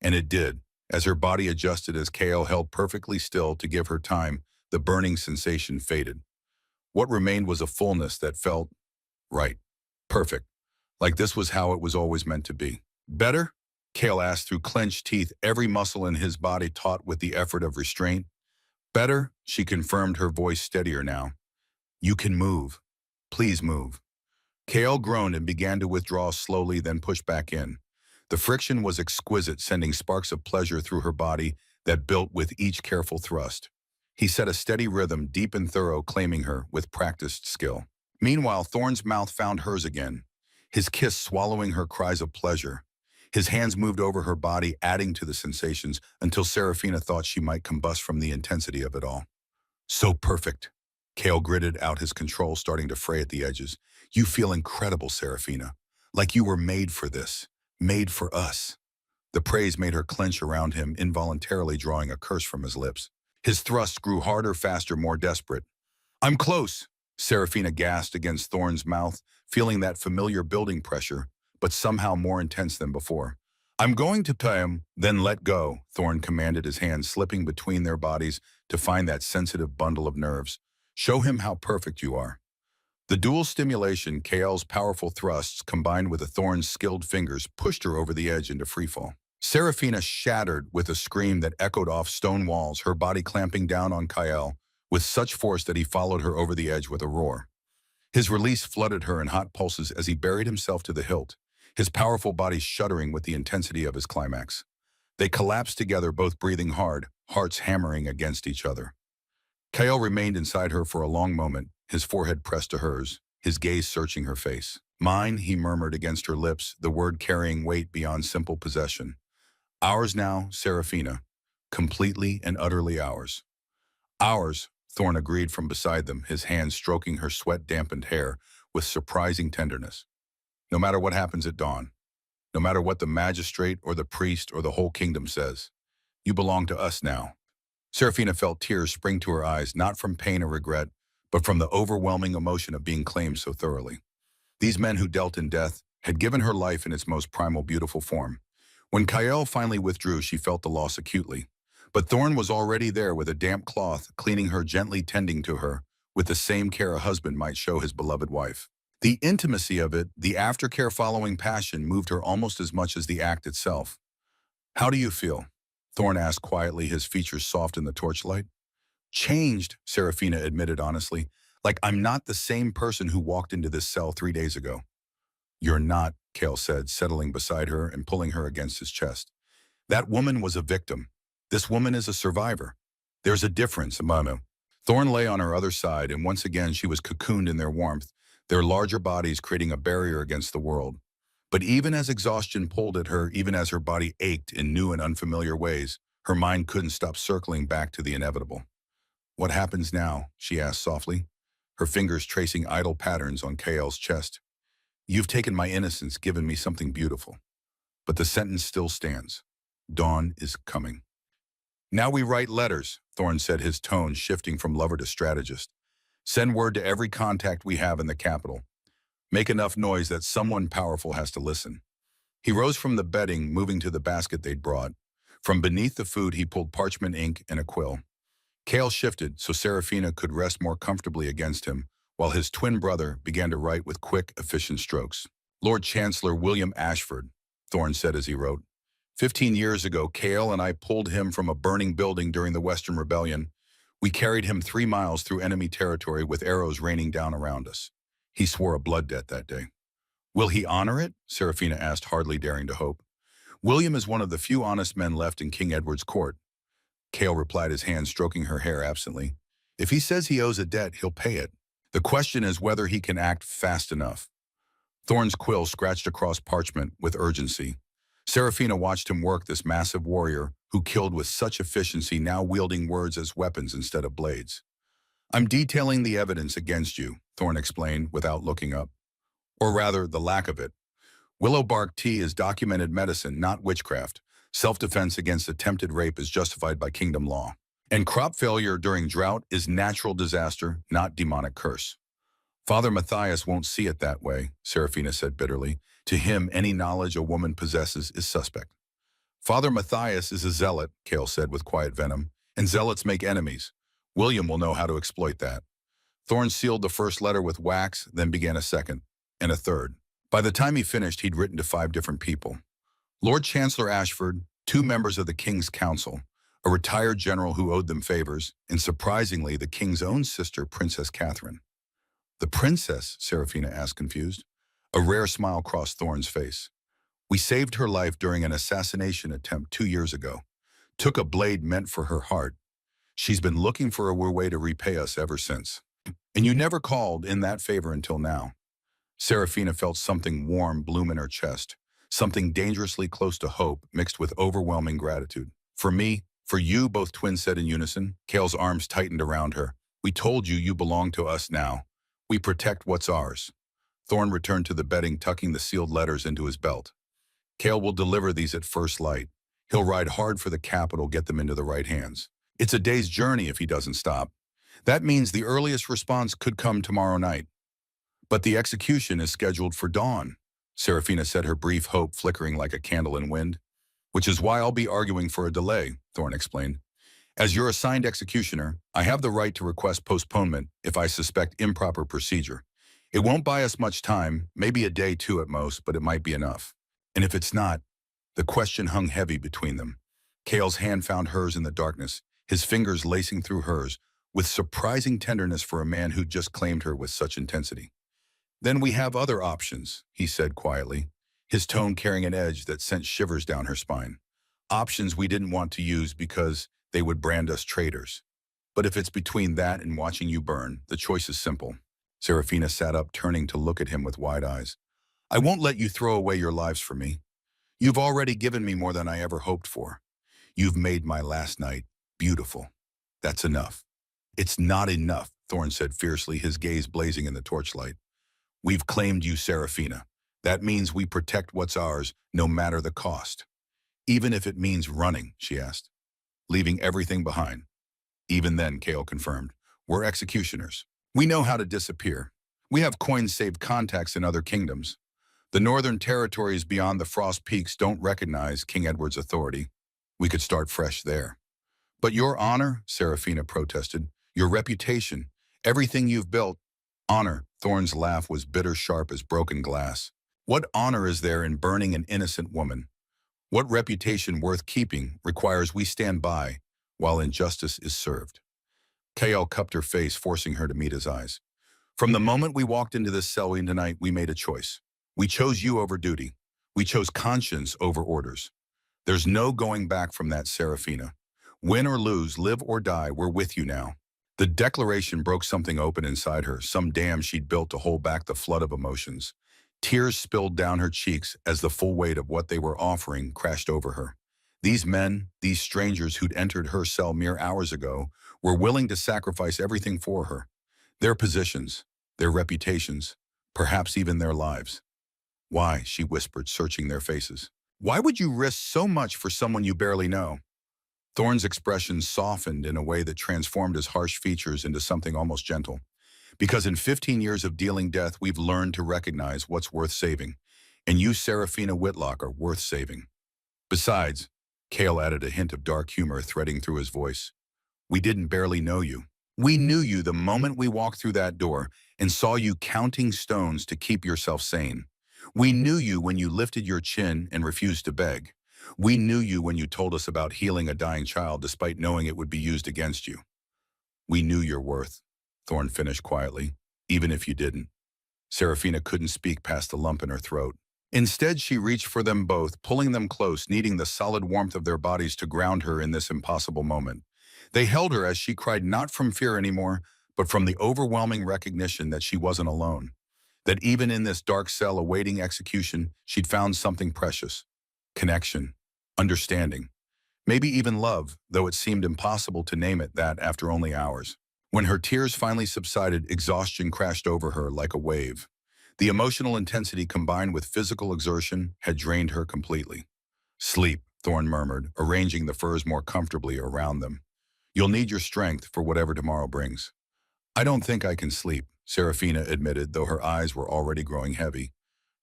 And it did. As her body adjusted, as Kael held perfectly still to give her time, the burning sensation faded. What remained was a fullness that felt right, perfect, like this was how it was always meant to be. Better? Kael asked through clenched teeth, every muscle in his body taut with the effort of restraint. Better, she confirmed, her voice steadier now. You can move. Please move. Kael groaned and began to withdraw slowly, then push back in. The friction was exquisite, sending sparks of pleasure through her body that built with each careful thrust. He set a steady rhythm, deep and thorough, claiming her with practiced skill. Meanwhile, Thorn's mouth found hers again, his kiss swallowing her cries of pleasure. His hands moved over her body, adding to the sensations until Serafina thought she might combust from the intensity of it all. So perfect. Kael gritted out, his control starting to fray at the edges. You feel incredible, Serafina. Like you were made for this. Made for us. The praise made her clench around him, involuntarily drawing a curse from his lips. His thrusts grew harder, faster, more desperate. I'm close, Serafina gasped against Thorn's mouth, feeling that familiar building pressure, but somehow more intense than before. I'm going to pay him, then let go, Thorn commanded, his hands slipping between their bodies to find that sensitive bundle of nerves. Show him how perfect you are. The dual stimulation, Kael's powerful thrusts, combined with the Thorn's skilled fingers, pushed her over the edge into freefall. Serafina shattered with a scream that echoed off stone walls, her body clamping down on Kael with such force that he followed her over the edge with a roar. His release flooded her in hot pulses as he buried himself to the hilt, his powerful body shuddering with the intensity of his climax. They collapsed together, both breathing hard, hearts hammering against each other. Kael remained inside her for a long moment, his forehead pressed to hers, his gaze searching her face. Mine, he murmured against her lips, the word carrying weight beyond simple possession. Ours now, Serafina. Completely and utterly ours. Ours, Thorn agreed from beside them, his hands stroking her sweat-dampened hair with surprising tenderness. No matter what happens at dawn, no matter what the magistrate or the priest or the whole kingdom says, you belong to us now. Serafina felt tears spring to her eyes, not from pain or regret, but from the overwhelming emotion of being claimed so thoroughly. These men who dealt in death had given her life in its most primal, beautiful form. When Kael finally withdrew, she felt the loss acutely. But Thorn was already there with a damp cloth, cleaning her, gently tending to her, with the same care a husband might show his beloved wife. The intimacy of it, the aftercare following passion, moved her almost as much as the act itself. How do you feel? Thorn asked quietly, his features soft in the torchlight. Changed, Serafina admitted honestly. Like I'm not the same person who walked into this cell 3 days ago. You're not, Kael said, settling beside her and pulling her against his chest. That woman was a victim. This woman is a survivor. There's a difference, Amano. Thorn lay on her other side, and once again she was cocooned in their warmth, their larger bodies creating a barrier against the world. But even as exhaustion pulled at her, even as her body ached in new and unfamiliar ways, her mind couldn't stop circling back to the inevitable. What happens now? She asked softly, her fingers tracing idle patterns on Kael's chest. You've taken my innocence, given me something beautiful. But the sentence still stands. Dawn is coming. Now we write letters, Thorn said, his tone shifting from lover to strategist. Send word to every contact we have in the capital. Make enough noise that someone powerful has to listen. He rose from the bedding, moving to the basket they'd brought. From beneath the food, he pulled parchment ink and a quill. Kael shifted so Serafina could rest more comfortably against him, while his twin brother began to write with quick, efficient strokes. Lord Chancellor William Ashford, Thorne said as he wrote. 15 years ago, Cale and I pulled him from a burning building during the Western Rebellion. We carried him 3 miles through enemy territory with arrows raining down around us. He swore a blood debt that day. Will he honor it? Serafina asked, hardly daring to hope. William is one of the few honest men left in King Edward's court. Cale replied, his hand stroking her hair absently. If he says he owes a debt, he'll pay it. The question is whether he can act fast enough. Thorne's quill scratched across parchment with urgency. Serafina watched him work, this massive warrior who killed with such efficiency, now wielding words as weapons instead of blades. I'm detailing the evidence against you, Thorne explained without looking up. Or rather, the lack of it. Willow bark tea is documented medicine, not witchcraft. Self-defense against attempted rape is justified by kingdom law. And crop failure during drought is natural disaster, not demonic curse. Father Matthias won't see it that way, Serafina said bitterly. To him, any knowledge a woman possesses is suspect. Father Matthias is a zealot, Cale said with quiet venom, and zealots make enemies. William will know how to exploit that. Thorne sealed the first letter with wax, then began a second, and a third. By the time he finished, he'd written to 5 different people. Lord Chancellor Ashford, 2 members of the King's Council, a retired general who owed them favors, and surprisingly, the King's own sister, Princess Catherine. The princess? Serafina asked, confused. A rare smile crossed Thorne's face. We saved her life during an assassination attempt 2 years ago. Took a blade meant for her heart. She's been looking for a way to repay us ever since. And you never called in that favor until now. Serafina felt something warm bloom in her chest, something dangerously close to hope mixed with overwhelming gratitude. For me, for you, both twins said in unison. Cale's arms tightened around her. We told you you belong to us now. We protect what's ours. Thorne returned to the bedding, tucking the sealed letters into his belt. Cale will deliver these at first light. He'll ride hard for the capital, get them into the right hands. It's a day's journey if he doesn't stop. That means the earliest response could come tomorrow night. But the execution is scheduled for dawn, Serafina said, her brief hope flickering like a candle in wind. Which is why I'll be arguing for a delay, Thorne explained. As your assigned executioner, I have the right to request postponement if I suspect improper procedure. It won't buy us much time, maybe a day, 2 at most, but it might be enough. And if it's not, the question hung heavy between them. Cale's hand found hers in the darkness, his fingers lacing through hers, with surprising tenderness for a man who'd just claimed her with such intensity. Then we have other options, he said quietly, his tone carrying an edge that sent shivers down her spine. Options we didn't want to use because they would brand us traitors. But if it's between that and watching you burn, the choice is simple. Serafina sat up, turning to look at him with wide eyes. I won't let you throw away your lives for me. You've already given me more than I ever hoped for. You've made my last night beautiful. That's enough. It's not enough, Thorne said fiercely, his gaze blazing in the torchlight. We've claimed you, Serafina. That means we protect what's ours, no matter the cost. Even if it means running, she asked. Leaving everything behind. Even then, Cale confirmed, we're executioners. We know how to disappear. We have coin-saved contacts in other kingdoms. The northern territories beyond the Frost Peaks don't recognize King Edward's authority. We could start fresh there. But your honor, Serafina protested, your reputation, everything you've built. Honor, Thorne's laugh was bitter sharp as broken glass. What honor is there in burning an innocent woman? What reputation worth keeping requires we stand by while injustice is served? Cale cupped her face, forcing her to meet his eyes. From the moment we walked into this cell tonight, we made a choice. We chose you over duty. We chose conscience over orders. There's no going back from that, Serafina. Win or lose, live or die, we're with you now. The declaration broke something open inside her, some dam she'd built to hold back the flood of emotions. Tears spilled down her cheeks as the full weight of what they were offering crashed over her. These men, these strangers who'd entered her cell mere hours ago, were willing to sacrifice everything for her. Their positions, their reputations, perhaps even their lives. Why, she whispered, searching their faces. Why would you risk so much for someone you barely know? Thorne's expression softened in a way that transformed his harsh features into something almost gentle. Because in 15 years of dealing death, we've learned to recognize what's worth saving. And you, Serafina Whitlock, are worth saving. Besides, Cale added, a hint of dark humor threading through his voice, we didn't barely know you. We knew you the moment we walked through that door and saw you counting stones to keep yourself sane. We knew you when you lifted your chin and refused to beg. We knew you when you told us about healing a dying child despite knowing it would be used against you. We knew your worth, Thorne finished quietly, even if you didn't. Serafina couldn't speak past the lump in her throat. Instead, she reached for them both, pulling them close, needing the solid warmth of their bodies to ground her in this impossible moment. They held her as she cried not from fear anymore, but from the overwhelming recognition that she wasn't alone. That even in this dark cell awaiting execution, she'd found something precious. Connection, understanding, maybe even love, though it seemed impossible to name it that after only hours. When her tears finally subsided, exhaustion crashed over her like a wave. The emotional intensity combined with physical exertion had drained her completely. Sleep, Thorne murmured, arranging the furs more comfortably around them. You'll need your strength for whatever tomorrow brings. I don't think I can sleep, Serafina admitted, though her eyes were already growing heavy,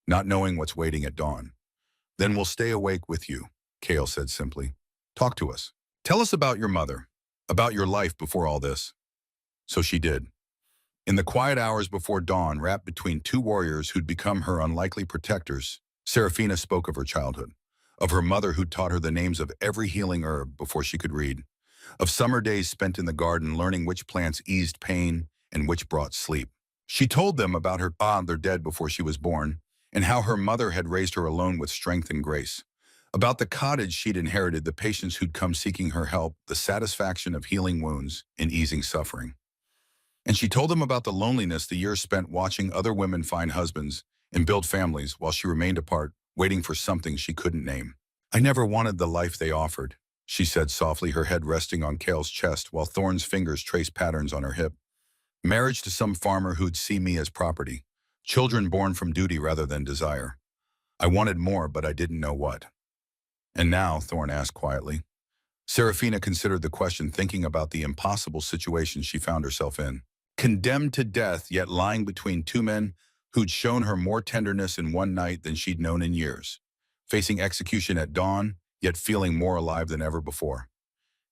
not knowing what's waiting at dawn. Then we'll stay awake with you, Kale said simply. Talk to us. Tell us about your mother, about your life before all this. So she did. In the quiet hours before dawn, wrapped between two warriors who'd become her unlikely protectors, Serafina spoke of her childhood, of her mother who'd taught her the names of every healing herb before she could read, of summer days spent in the garden learning which plants eased pain and which brought sleep. She told them about her father dead before she was born, and how her mother had raised her alone with strength and grace, about the cottage she'd inherited, the patients who'd come seeking her help, the satisfaction of healing wounds and easing suffering. And she told them about the loneliness the years spent watching other women find husbands and build families while she remained apart, waiting for something she couldn't name. I never wanted the life they offered, she said softly, her head resting on Kale's chest while Thorne's fingers traced patterns on her hip. Marriage to some farmer who'd see me as property. Children born from duty rather than desire. I wanted more, but I didn't know what. And now, Thorne asked quietly. Serafina considered the question, thinking about the impossible situation she found herself in. Condemned to death, yet lying between two men who'd shown her more tenderness in one night than she'd known in years. Facing execution at dawn, yet feeling more alive than ever before.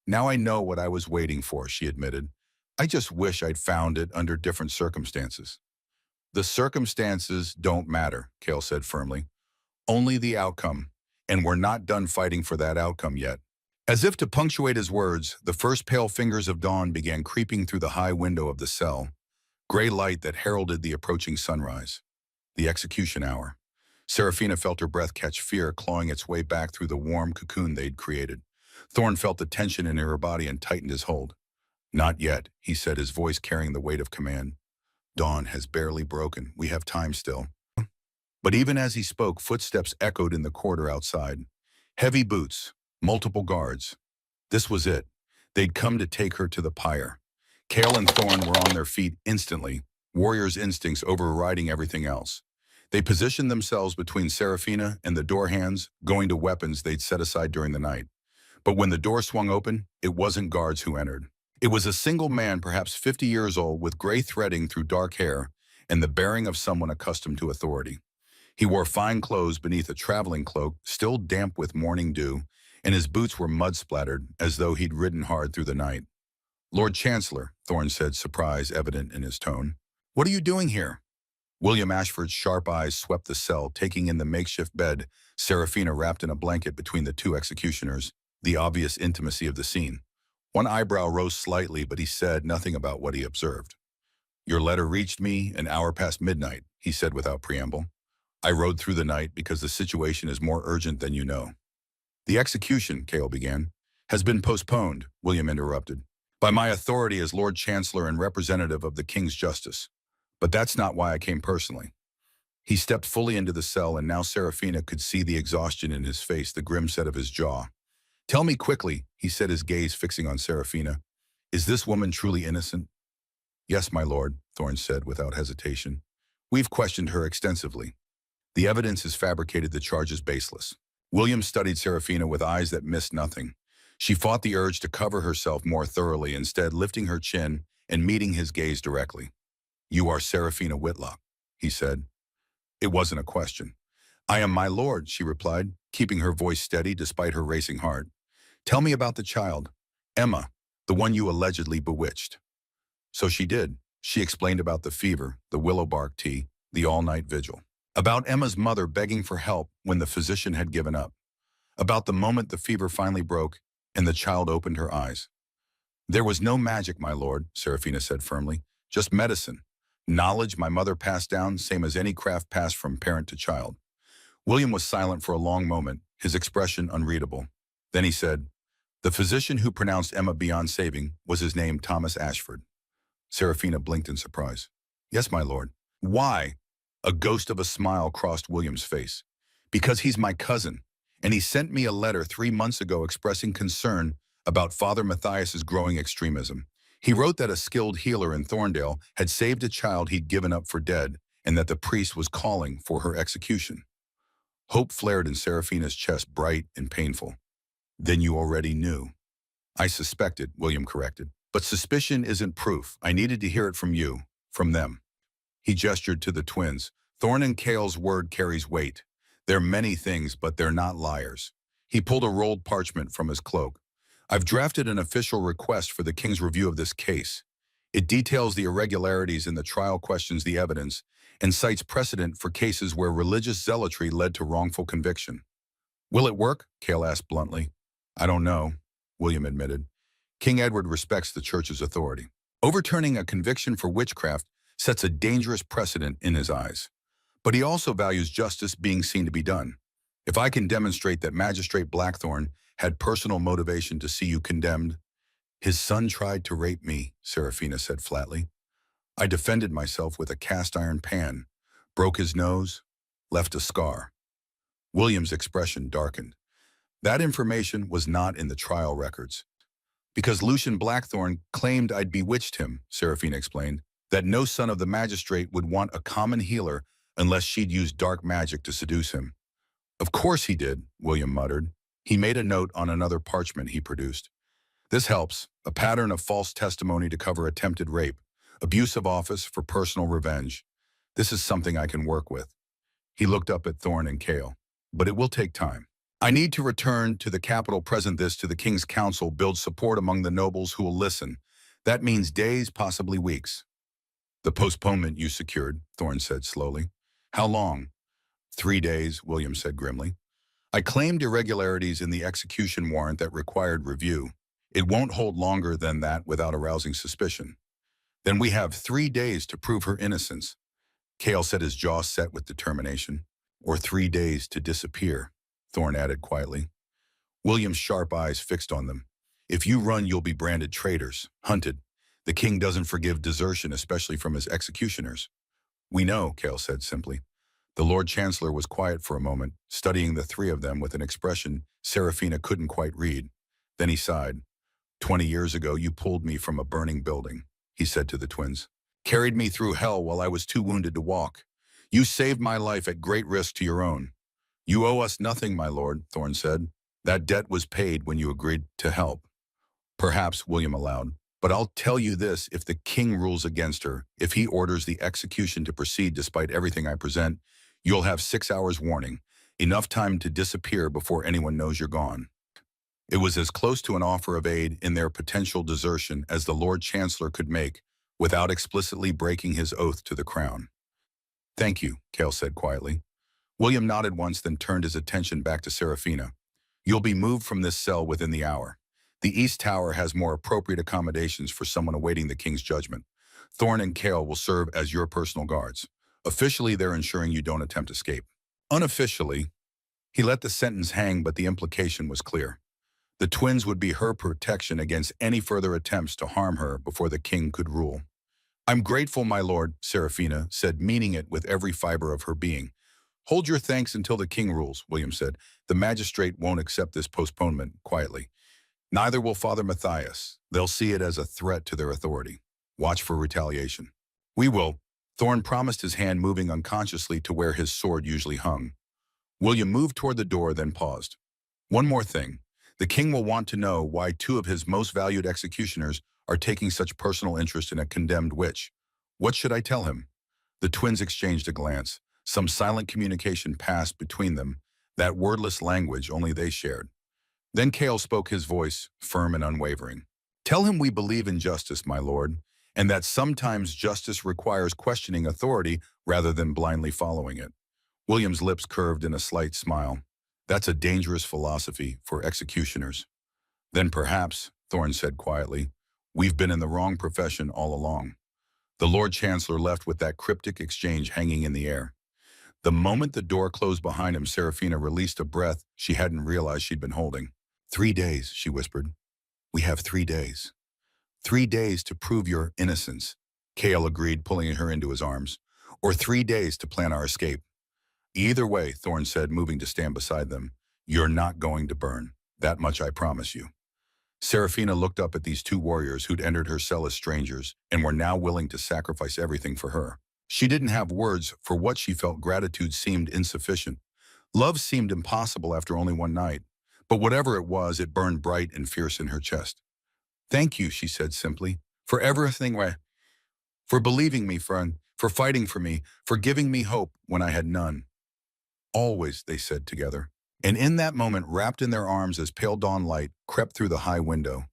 Now I know what I was waiting for, she admitted. I just wish I'd found it under different circumstances. The circumstances don't matter, Kale said firmly. Only the outcome, and we're not done fighting for that outcome yet. As if to punctuate his words, the first pale fingers of dawn began creeping through the high window of the cell, gray light that heralded the approaching sunrise. The execution hour. Serafina felt her breath catch, fear clawing its way back through the warm cocoon they'd created. Thorne felt the tension in her body and tightened his hold. Not yet, he said, his voice carrying the weight of command. Dawn has barely broken. We have time still. But even as he spoke, footsteps echoed in the corridor outside. Heavy boots, multiple guards. This was it. They'd come to take her to the pyre. Kale and Thorne were on their feet instantly, warriors' instincts overriding everything else. They positioned themselves between Serafina and the door hands, going to weapons they'd set aside during the night. But when the door swung open, it wasn't guards who entered. It was a single man, perhaps 50 years old, with gray threading through dark hair and the bearing of someone accustomed to authority. He wore fine clothes beneath a traveling cloak, still damp with morning dew, and his boots were mud-splattered, as though he'd ridden hard through the night. Lord Chancellor, Thorne said, surprise evident in his tone. What are you doing here? William Ashford's sharp eyes swept the cell, taking in the makeshift bed, Serafina wrapped in a blanket between the two executioners, the obvious intimacy of the scene. One eyebrow rose slightly, but he said nothing about what he observed. Your letter reached me an hour past midnight, he said without preamble. I rode through the night because the situation is more urgent than you know. The execution, Kale began, has been postponed, William interrupted, by my authority as Lord Chancellor and representative of the King's justice. But that's not why I came personally. He stepped fully into the cell, and now Serafina could see the exhaustion in his face, the grim set of his jaw. Tell me quickly, he said, his gaze fixing on Serafina. Is this woman truly innocent? Yes, my lord, Thorne said without hesitation. We've questioned her extensively. The evidence has fabricated the charges baseless. William studied Serafina with eyes that missed nothing. She fought the urge to cover herself more thoroughly, instead lifting her chin and meeting his gaze directly. You are Serafina Whitlock, he said. It wasn't a question. I am my lord, she replied, keeping her voice steady despite her racing heart. Tell me about the child, Emma, the one you allegedly bewitched. So she did. She explained about the fever, the willow bark tea, the all-night vigil. About Emma's mother begging for help when the physician had given up. About the moment the fever finally broke and the child opened her eyes. There was no magic, my lord, Serafina said firmly. Just medicine. Knowledge my mother passed down, same as any craft passed from parent to child. William was silent for a long moment, his expression unreadable. Then he said, the physician who pronounced Emma beyond saving was his name Thomas Ashford. Serafina blinked in surprise. Yes, my lord. Why? A ghost of a smile crossed William's face. Because he's my cousin, and he sent me a letter 3 months ago expressing concern about Father Matthias's growing extremism. He wrote that a skilled healer in Thorndale had saved a child he'd given up for dead, and that the priest was calling for her execution. Hope flared in Serafina's chest, bright and painful. Then you already knew. I suspected, William corrected. But suspicion isn't proof. I needed to hear it from you, from them. He gestured to the twins. Thorne and Cale's word carries weight. They're many things, but they're not liars. He pulled a rolled parchment from his cloak. I've drafted an official request for the king's review of this case. It details the irregularities in the trial, questions the evidence, and cites precedent for cases where religious zealotry led to wrongful conviction. Will it work? Cale asked bluntly. I don't know, William admitted. King Edward respects the church's authority. Overturning a conviction for witchcraft sets a dangerous precedent in his eyes. But he also values justice being seen to be done. If I can demonstrate that Magistrate Blackthorne had personal motivation to see you condemned, his son tried to rape me, Serafina said flatly. I defended myself with a cast iron pan, broke his nose, left a scar. William's expression darkened. That information was not in the trial records. Because Lucian Blackthorne claimed I'd bewitched him, Serafina explained, that no son of the magistrate would want a common healer unless she'd used dark magic to seduce him. Of course he did, William muttered. He made a note on another parchment he produced. This helps, a pattern of false testimony to cover attempted rape, abuse of office for personal revenge. This is something I can work with. He looked up at Thorne and Cale. But it will take time. I need to return to the capital, present this to the King's Council, build support among the nobles who will listen. That means days, possibly weeks. The postponement you secured, Thorne said slowly. How long? 3 days, William said grimly. I claimed irregularities in the execution warrant that required review. It won't hold longer than that without arousing suspicion. Then we have 3 days to prove her innocence. Cale said, his jaw set with determination. Or 3 days to disappear, Thorne added quietly. William's sharp eyes fixed on them. If you run, you'll be branded traitors, hunted. The king doesn't forgive desertion, especially from his executioners. We know, Cale said simply. The Lord Chancellor was quiet for a moment, studying the three of them with an expression Serafina couldn't quite read. Then he sighed. 20 years ago, you pulled me from a burning building, he said to the twins. Carried me through hell while I was too wounded to walk. You saved my life at great risk to your own. You owe us nothing, my lord, Thorne said. That debt was paid when you agreed to help. Perhaps, William allowed. But I'll tell you this, if the king rules against her, if he orders the execution to proceed despite everything I present, you'll have 6 hours warning, enough time to disappear before anyone knows you're gone. It was as close to an offer of aid in their potential desertion as the Lord Chancellor could make, without explicitly breaking his oath to the crown. Thank you, Cale said quietly. William nodded once, then turned his attention back to Serafina. You'll be moved from this cell within the hour. The East Tower has more appropriate accommodations for someone awaiting the king's judgment. Thorne and Cale will serve as your personal guards. Officially, they're ensuring you don't attempt escape. Unofficially, he let the sentence hang, but the implication was clear. The twins would be her protection against any further attempts to harm her before the king could rule. I'm grateful, my lord, Serafina said, meaning it with every fiber of her being. Hold your thanks until the king rules, William said. The magistrate won't accept this postponement, quietly. Neither will Father Matthias. They'll see it as a threat to their authority. Watch for retaliation. We will. Thorne promised, his hand moving unconsciously to where his sword usually hung. William moved toward the door, then paused. One more thing. The king will want to know why 2 of his most valued executioners are taking such personal interest in a condemned witch. What should I tell him? The twins exchanged a glance. Some silent communication passed between them, that wordless language only they shared. Then Cale spoke, his voice firm and unwavering. Tell him we believe in justice, my lord, and that sometimes justice requires questioning authority rather than blindly following it. William's lips curved in a slight smile. That's a dangerous philosophy for executioners. Then perhaps, Thorne said quietly, we've been in the wrong profession all along. The Lord Chancellor left with that cryptic exchange hanging in the air. The moment the door closed behind him, Serafina released a breath she hadn't realized she'd been holding. 3 days, she whispered. We have 3 days. 3 days to prove your innocence, Kale agreed, pulling her into his arms. Or 3 days to plan our escape. Either way, Thorne said, moving to stand beside them, you're not going to burn. That much I promise you. Serafina looked up at these two warriors who'd entered her cell as strangers and were now willing to sacrifice everything for her. She didn't have words for what she felt. Gratitude seemed insufficient. Love seemed impossible after only one night. But whatever it was, it burned bright and fierce in her chest. Thank you, she said simply, for everything, for believing me, for fighting for me, for giving me hope when I had none. Always, they said together. And in that moment, wrapped in their arms as pale dawn light crept through the high window,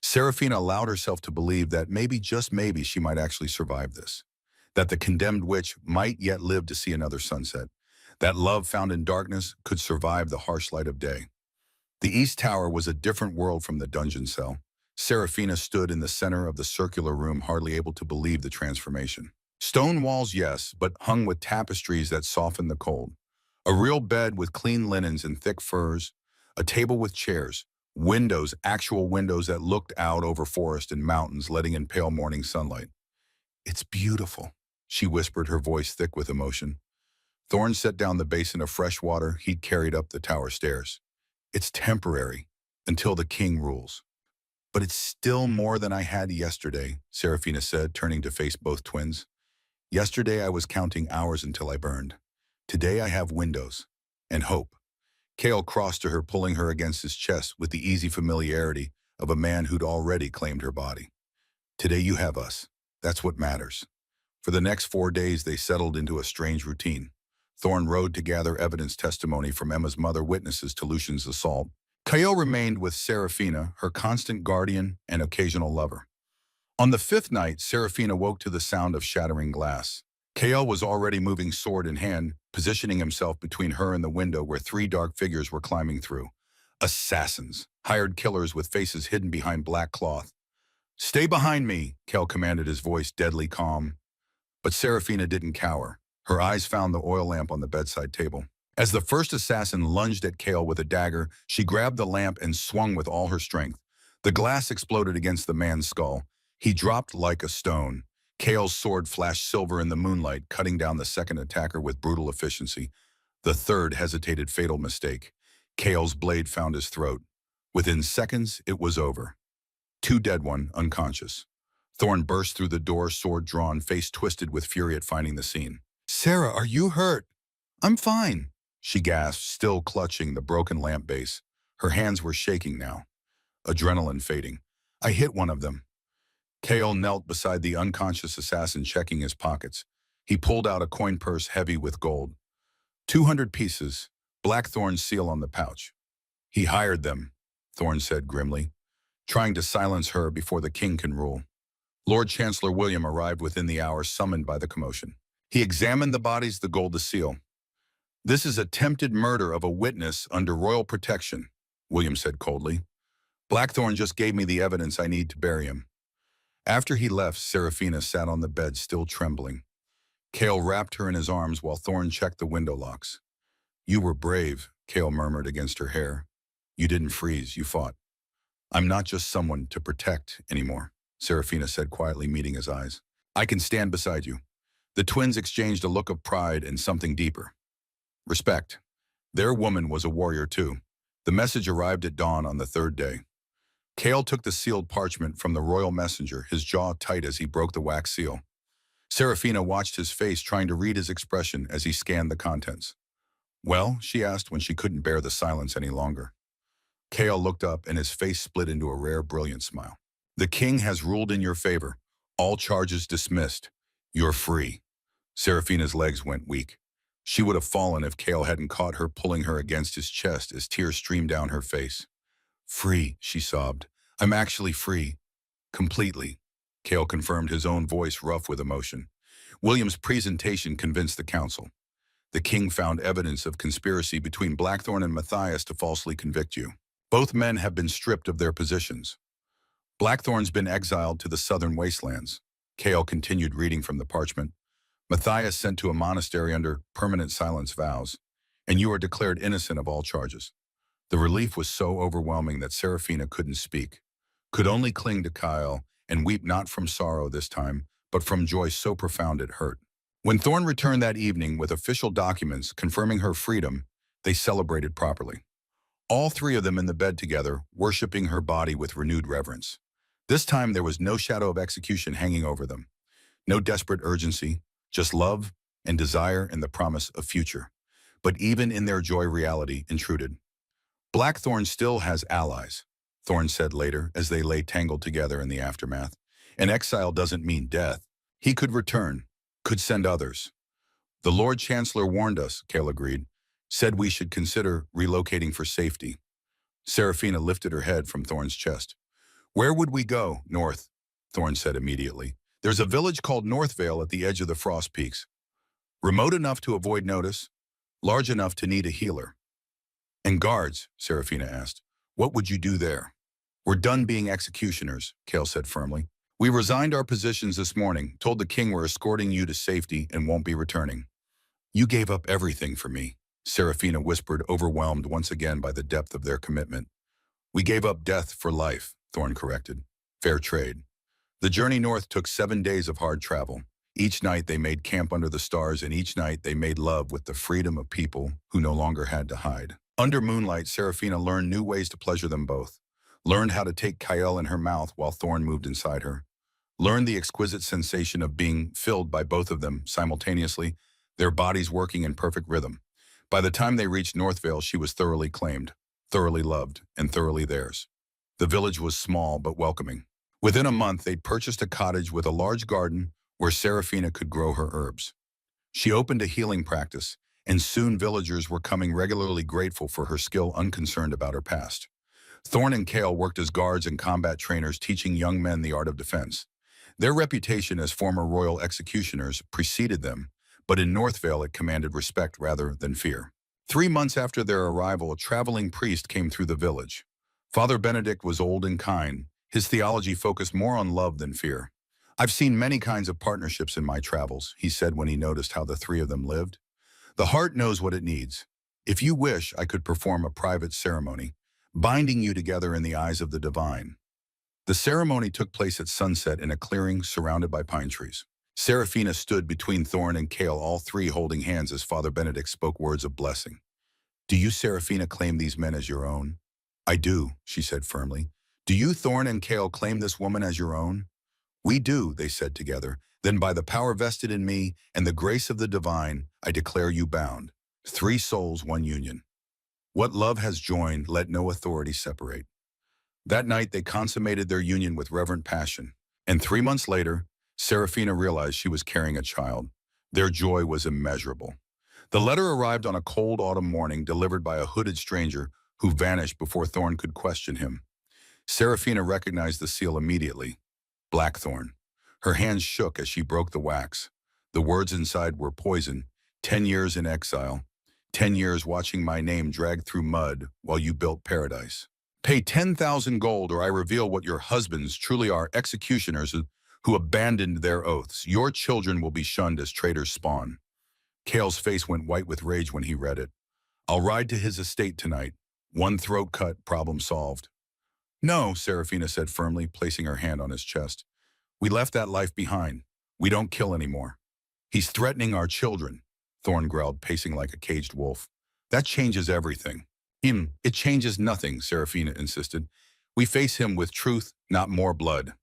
Serafina allowed herself to believe that maybe, just maybe, she might actually survive this. That the condemned witch might yet live to see another sunset. That love found in darkness could survive the harsh light of day. The East Tower was a different world from the dungeon cell. Serafina stood in the center of the circular room, hardly able to believe the transformation. Stone walls, yes, but hung with tapestries that softened the cold. A real bed with clean linens and thick furs, a table with chairs, windows, actual windows that looked out over forest and mountains, letting in pale morning sunlight. It's beautiful, she whispered, her voice thick with emotion. Thorne set down the basin of fresh water he'd carried up the tower stairs. It's temporary, until the king rules. But it's still more than I had yesterday, Serafina said, turning to face both twins. Yesterday I was counting hours until I burned. Today I have windows and hope. Kale crossed to her, pulling her against his chest with the easy familiarity of a man who'd already claimed her body. Today you have us. That's what matters. For the next 4 days they settled into a strange routine. Thorne rode to gather evidence, testimony from Emma's mother, witnesses to Lucian's assault. Kale remained with Serafina, her constant guardian and occasional lover. On the 5th night, Serafina woke to the sound of shattering glass. Kale was already moving sword in hand, positioning himself between her and the window where 3 dark figures were climbing through. Assassins, hired killers with faces hidden behind black cloth. Stay behind me, Kale commanded, his voice deadly calm. But Serafina didn't cower. Her eyes found the oil lamp on the bedside table. As the first assassin lunged at Kale with a dagger, she grabbed the lamp and swung with all her strength. The glass exploded against the man's skull. He dropped like a stone. Kale's sword flashed silver in the moonlight, cutting down the second attacker with brutal efficiency. The third hesitated, fatal mistake. Kale's blade found his throat. Within seconds, it was over. 2 dead, 1 unconscious. Thorne burst through the door, sword drawn, face twisted with fury at finding the scene. Sarah, are you hurt? I'm fine, she gasped, still clutching the broken lamp base. Her hands were shaking now. Adrenaline fading. I hit one of them. Kale knelt beside the unconscious assassin, checking his pockets. He pulled out a coin purse heavy with gold. 200 pieces, Blackthorn's seal on the pouch. He hired them, Thorne said grimly, trying to silence her before the king can rule. Lord Chancellor William arrived within the hour, summoned by the commotion. He examined the bodies, the gold, the seal. This is attempted murder of a witness under royal protection, William said coldly. Blackthorn just gave me the evidence I need to bury him. After he left, Serafina sat on the bed, still trembling. Kale wrapped her in his arms while Thorne checked the window locks. You were brave, Kale murmured against her hair. You didn't freeze, you fought. I'm not just someone to protect anymore, Serafina said quietly, meeting his eyes. I can stand beside you. The twins exchanged a look of pride and something deeper. Respect. Their woman was a warrior too. The message arrived at dawn on the 3rd day. Kale took the sealed parchment from the royal messenger, his jaw tight as he broke the wax seal. Serafina watched his face, trying to read his expression as he scanned the contents. Well, she asked when she couldn't bear the silence any longer. Kale looked up and his face split into a rare, brilliant smile. The king has ruled in your favor. All charges dismissed. You're free. Serafina's legs went weak. She would have fallen if Kale hadn't caught her, pulling her against his chest as tears streamed down her face. Free, she sobbed. I'm actually free. Completely. Kale confirmed, his own voice rough with emotion. William's presentation convinced the council. The king found evidence of conspiracy between Blackthorn and Matthias to falsely convict you. Both men have been stripped of their positions. Blackthorn's been exiled to the southern wastelands. Kale continued reading from the parchment. Matthias sent to a monastery under permanent silence vows, and you are declared innocent of all charges. The relief was so overwhelming that Serafina couldn't speak, could only cling to Kyle and weep not from sorrow this time, but from joy so profound it hurt. When Thorn returned that evening with official documents confirming her freedom, they celebrated properly. All three of them in the bed together, worshiping her body with renewed reverence. This time there was no shadow of execution hanging over them, no desperate urgency, just love and desire and the promise of future. But even in their joy, reality intruded. Blackthorn still has allies, Thorn said later as they lay tangled together in the aftermath. An exile doesn't mean death. He could return, could send others. The Lord Chancellor warned us, Kale agreed, said we should consider relocating for safety. Serafina lifted her head from Thorn's chest. Where would we go? North, Thorn said immediately. There's a village called Northvale at the edge of the Frost Peaks. Remote enough to avoid notice, large enough to need a healer. And guards, Serafina asked. What would you do there? We're done being executioners, Kale said firmly. We resigned our positions this morning, told the king we're escorting you to safety and won't be returning. You gave up everything for me, Serafina whispered, overwhelmed once again by the depth of their commitment. We gave up death for life, Thorn corrected. Fair trade. The journey north took 7 days of hard travel. Each night they made camp under the stars, and each night they made love with the freedom of people who no longer had to hide. Under moonlight, Serafina learned new ways to pleasure them both. Learned how to take Kyle in her mouth while Thorn moved inside her. Learned the exquisite sensation of being filled by both of them simultaneously, their bodies working in perfect rhythm. By the time they reached Northvale, she was thoroughly claimed, thoroughly loved, and thoroughly theirs. The village was small but welcoming. Within a month, they'd purchased a cottage with a large garden where Serafina could grow her herbs. She opened a healing practice, and soon villagers were coming regularly, grateful for her skill, unconcerned about her past. Thorn and Kale worked as guards and combat trainers, teaching young men the art of defense. Their reputation as former royal executioners preceded them, but in Northvale it commanded respect rather than fear. 3 months after their arrival, a traveling priest came through the village. Father Benedict was old and kind. His theology focused more on love than fear. I've seen many kinds of partnerships in my travels, he said when he noticed how the three of them lived. The heart knows what it needs. If you wish, I could perform a private ceremony, binding you together in the eyes of the divine. The ceremony took place at sunset in a clearing surrounded by pine trees. Serafina stood between Thorn and Kale, all three holding hands as Father Benedict spoke words of blessing. Do you, Serafina, claim these men as your own? I do, she said firmly. Do you, Thorn and Kale, claim this woman as your own? We do, they said together. Then by the power vested in me and the grace of the divine, I declare you bound. 3 souls, 1 union. What love has joined, let no authority separate. That night they consummated their union with reverent passion, and 3 months later, Serafina realized she was carrying a child. Their joy was immeasurable. The letter arrived on a cold autumn morning, delivered by a hooded stranger who vanished before Thorn could question him. Serafina recognized the seal immediately. Blackthorn. Her hands shook as she broke the wax. The words inside were poison. 10 years in exile. 10 years watching my name dragged through mud while you built paradise. Pay 10,000 gold or I reveal what your husbands truly are, executioners who abandoned their oaths. Your children will be shunned as traitors' spawn. Kale's face went white with rage when he read it. I'll ride to his estate tonight. 1 throat cut, problem solved. No, Serafina said firmly, placing her hand on his chest. We left that life behind. We don't kill anymore. He's threatening our children, Thorn growled, pacing like a caged wolf. That changes everything. It changes nothing, Serafina insisted. We face him with truth, not more blood.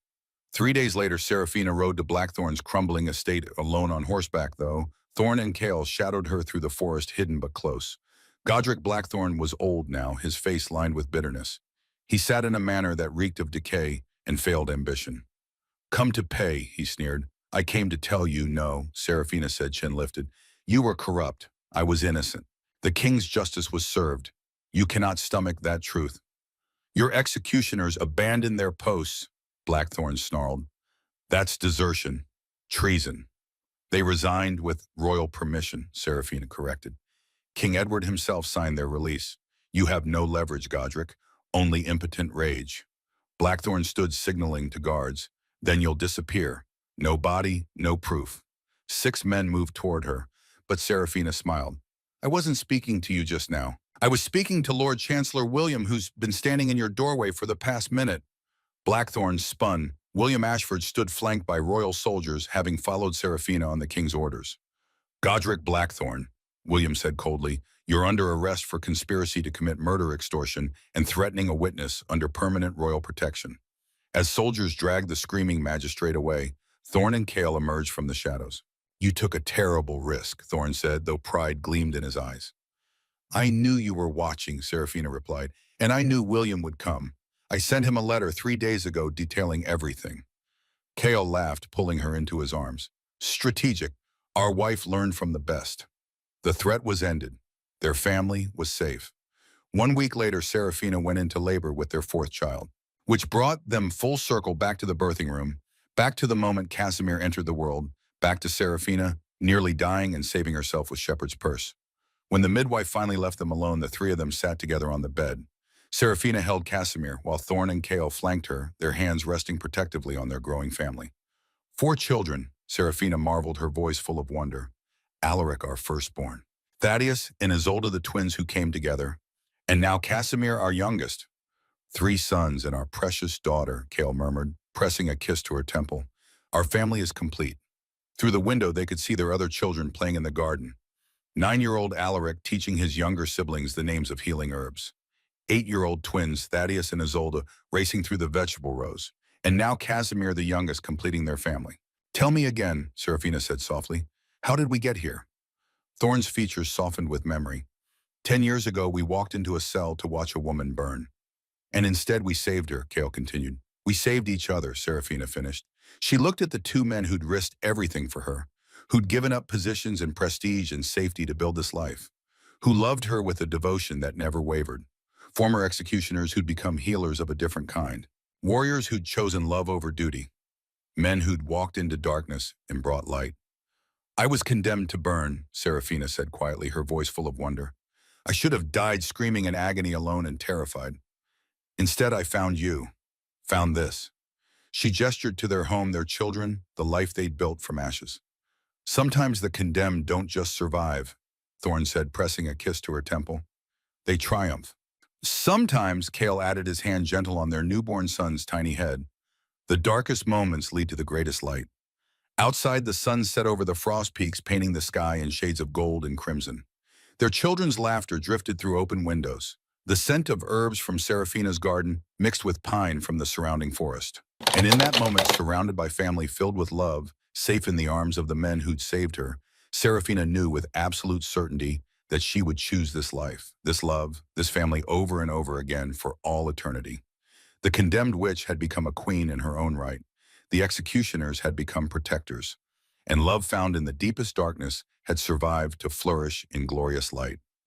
3 days later, Serafina rode to Blackthorn's crumbling estate alone on horseback, though. Thorn and Kale shadowed her through the forest, hidden but close. Godric Blackthorn was old now, his face lined with bitterness. He sat in a manner that reeked of decay and failed ambition. Come to pay, he sneered. I came to tell you no, Serafina said, chin lifted. You were corrupt. I was innocent. The king's justice was served. You cannot stomach that truth. Your executioners abandoned their posts, Blackthorn snarled. That's desertion. Treason. They resigned with royal permission, Serafina corrected. King Edward himself signed their release. You have no leverage, Godric, only impotent rage. Blackthorn stood signaling to guards. Then you'll disappear. No body, no proof. 6 men moved toward her, but Serafina smiled. I wasn't speaking to you just now. I was speaking to Lord Chancellor William, who's been standing in your doorway for the past minute. Blackthorn spun. William Ashford stood flanked by royal soldiers, having followed Serafina on the king's orders. Godric Blackthorn, William said coldly, you're under arrest for conspiracy to commit murder, extortion, and threatening a witness under permanent royal protection. As soldiers dragged the screaming magistrate away, Thorn and Cale emerged from the shadows. You took a terrible risk, Thorn said, though pride gleamed in his eyes. I knew you were watching, Serafina replied, and I knew William would come. I sent him a letter 3 days ago detailing everything. Cale laughed, pulling her into his arms. Strategic. Our wife learned from the best. The threat was ended. Their family was safe. 1 week later, Serafina went into labor with their 4th child, which brought them full circle back to the birthing room, back to the moment Casimir entered the world, back to Serafina, nearly dying and saving herself with shepherd's purse. When the midwife finally left them alone, the 3 of them sat together on the bed. Serafina held Casimir, while Thorn and Cale flanked her, their hands resting protectively on their growing family. 4 children, Serafina marveled, her voice full of wonder. Alaric, our firstborn. Thaddeus and Isolde, the twins who came together. And now Casimir, our youngest. 3 sons and our precious daughter, Cale murmured, pressing a kiss to her temple. Our family is complete. Through the window, they could see their other children playing in the garden. 9-year-old Alaric teaching his younger siblings the names of healing herbs. 8-year-old twins, Thaddeus and Isolde, racing through the vegetable rows. And now Casimir, the youngest, completing their family. Tell me again, Serafina said softly. How did we get here? Thorn's features softened with memory. 10 years ago, we walked into a cell to watch a woman burn. And instead we saved her, Cale continued. We saved each other, Serafina finished. She looked at the 2 men who'd risked everything for her, who'd given up positions and prestige and safety to build this life, who loved her with a devotion that never wavered. Former executioners who'd become healers of a different kind. Warriors who'd chosen love over duty. Men who'd walked into darkness and brought light. I was condemned to burn, Serafina said quietly, her voice full of wonder. I should have died screaming in agony, alone and terrified. Instead, I found you. Found this. She gestured to their home, their children, the life they'd built from ashes. Sometimes the condemned don't just survive, Thorn said, pressing a kiss to her temple. They triumph. Sometimes, Cale added, his hand gentle on their newborn son's tiny head. The darkest moments lead to the greatest light. Outside, the sun set over the frost peaks, painting the sky in shades of gold and crimson. Their children's laughter drifted through open windows. The scent of herbs from Serafina's garden mixed with pine from the surrounding forest. And in that moment, surrounded by family filled with love, safe in the arms of the men who'd saved her, Serafina knew with absolute certainty that she would choose this life, this love, this family over and over again for all eternity. The condemned witch had become a queen in her own right. The executioners had become protectors. And love found in the deepest darkness had survived to flourish in glorious light.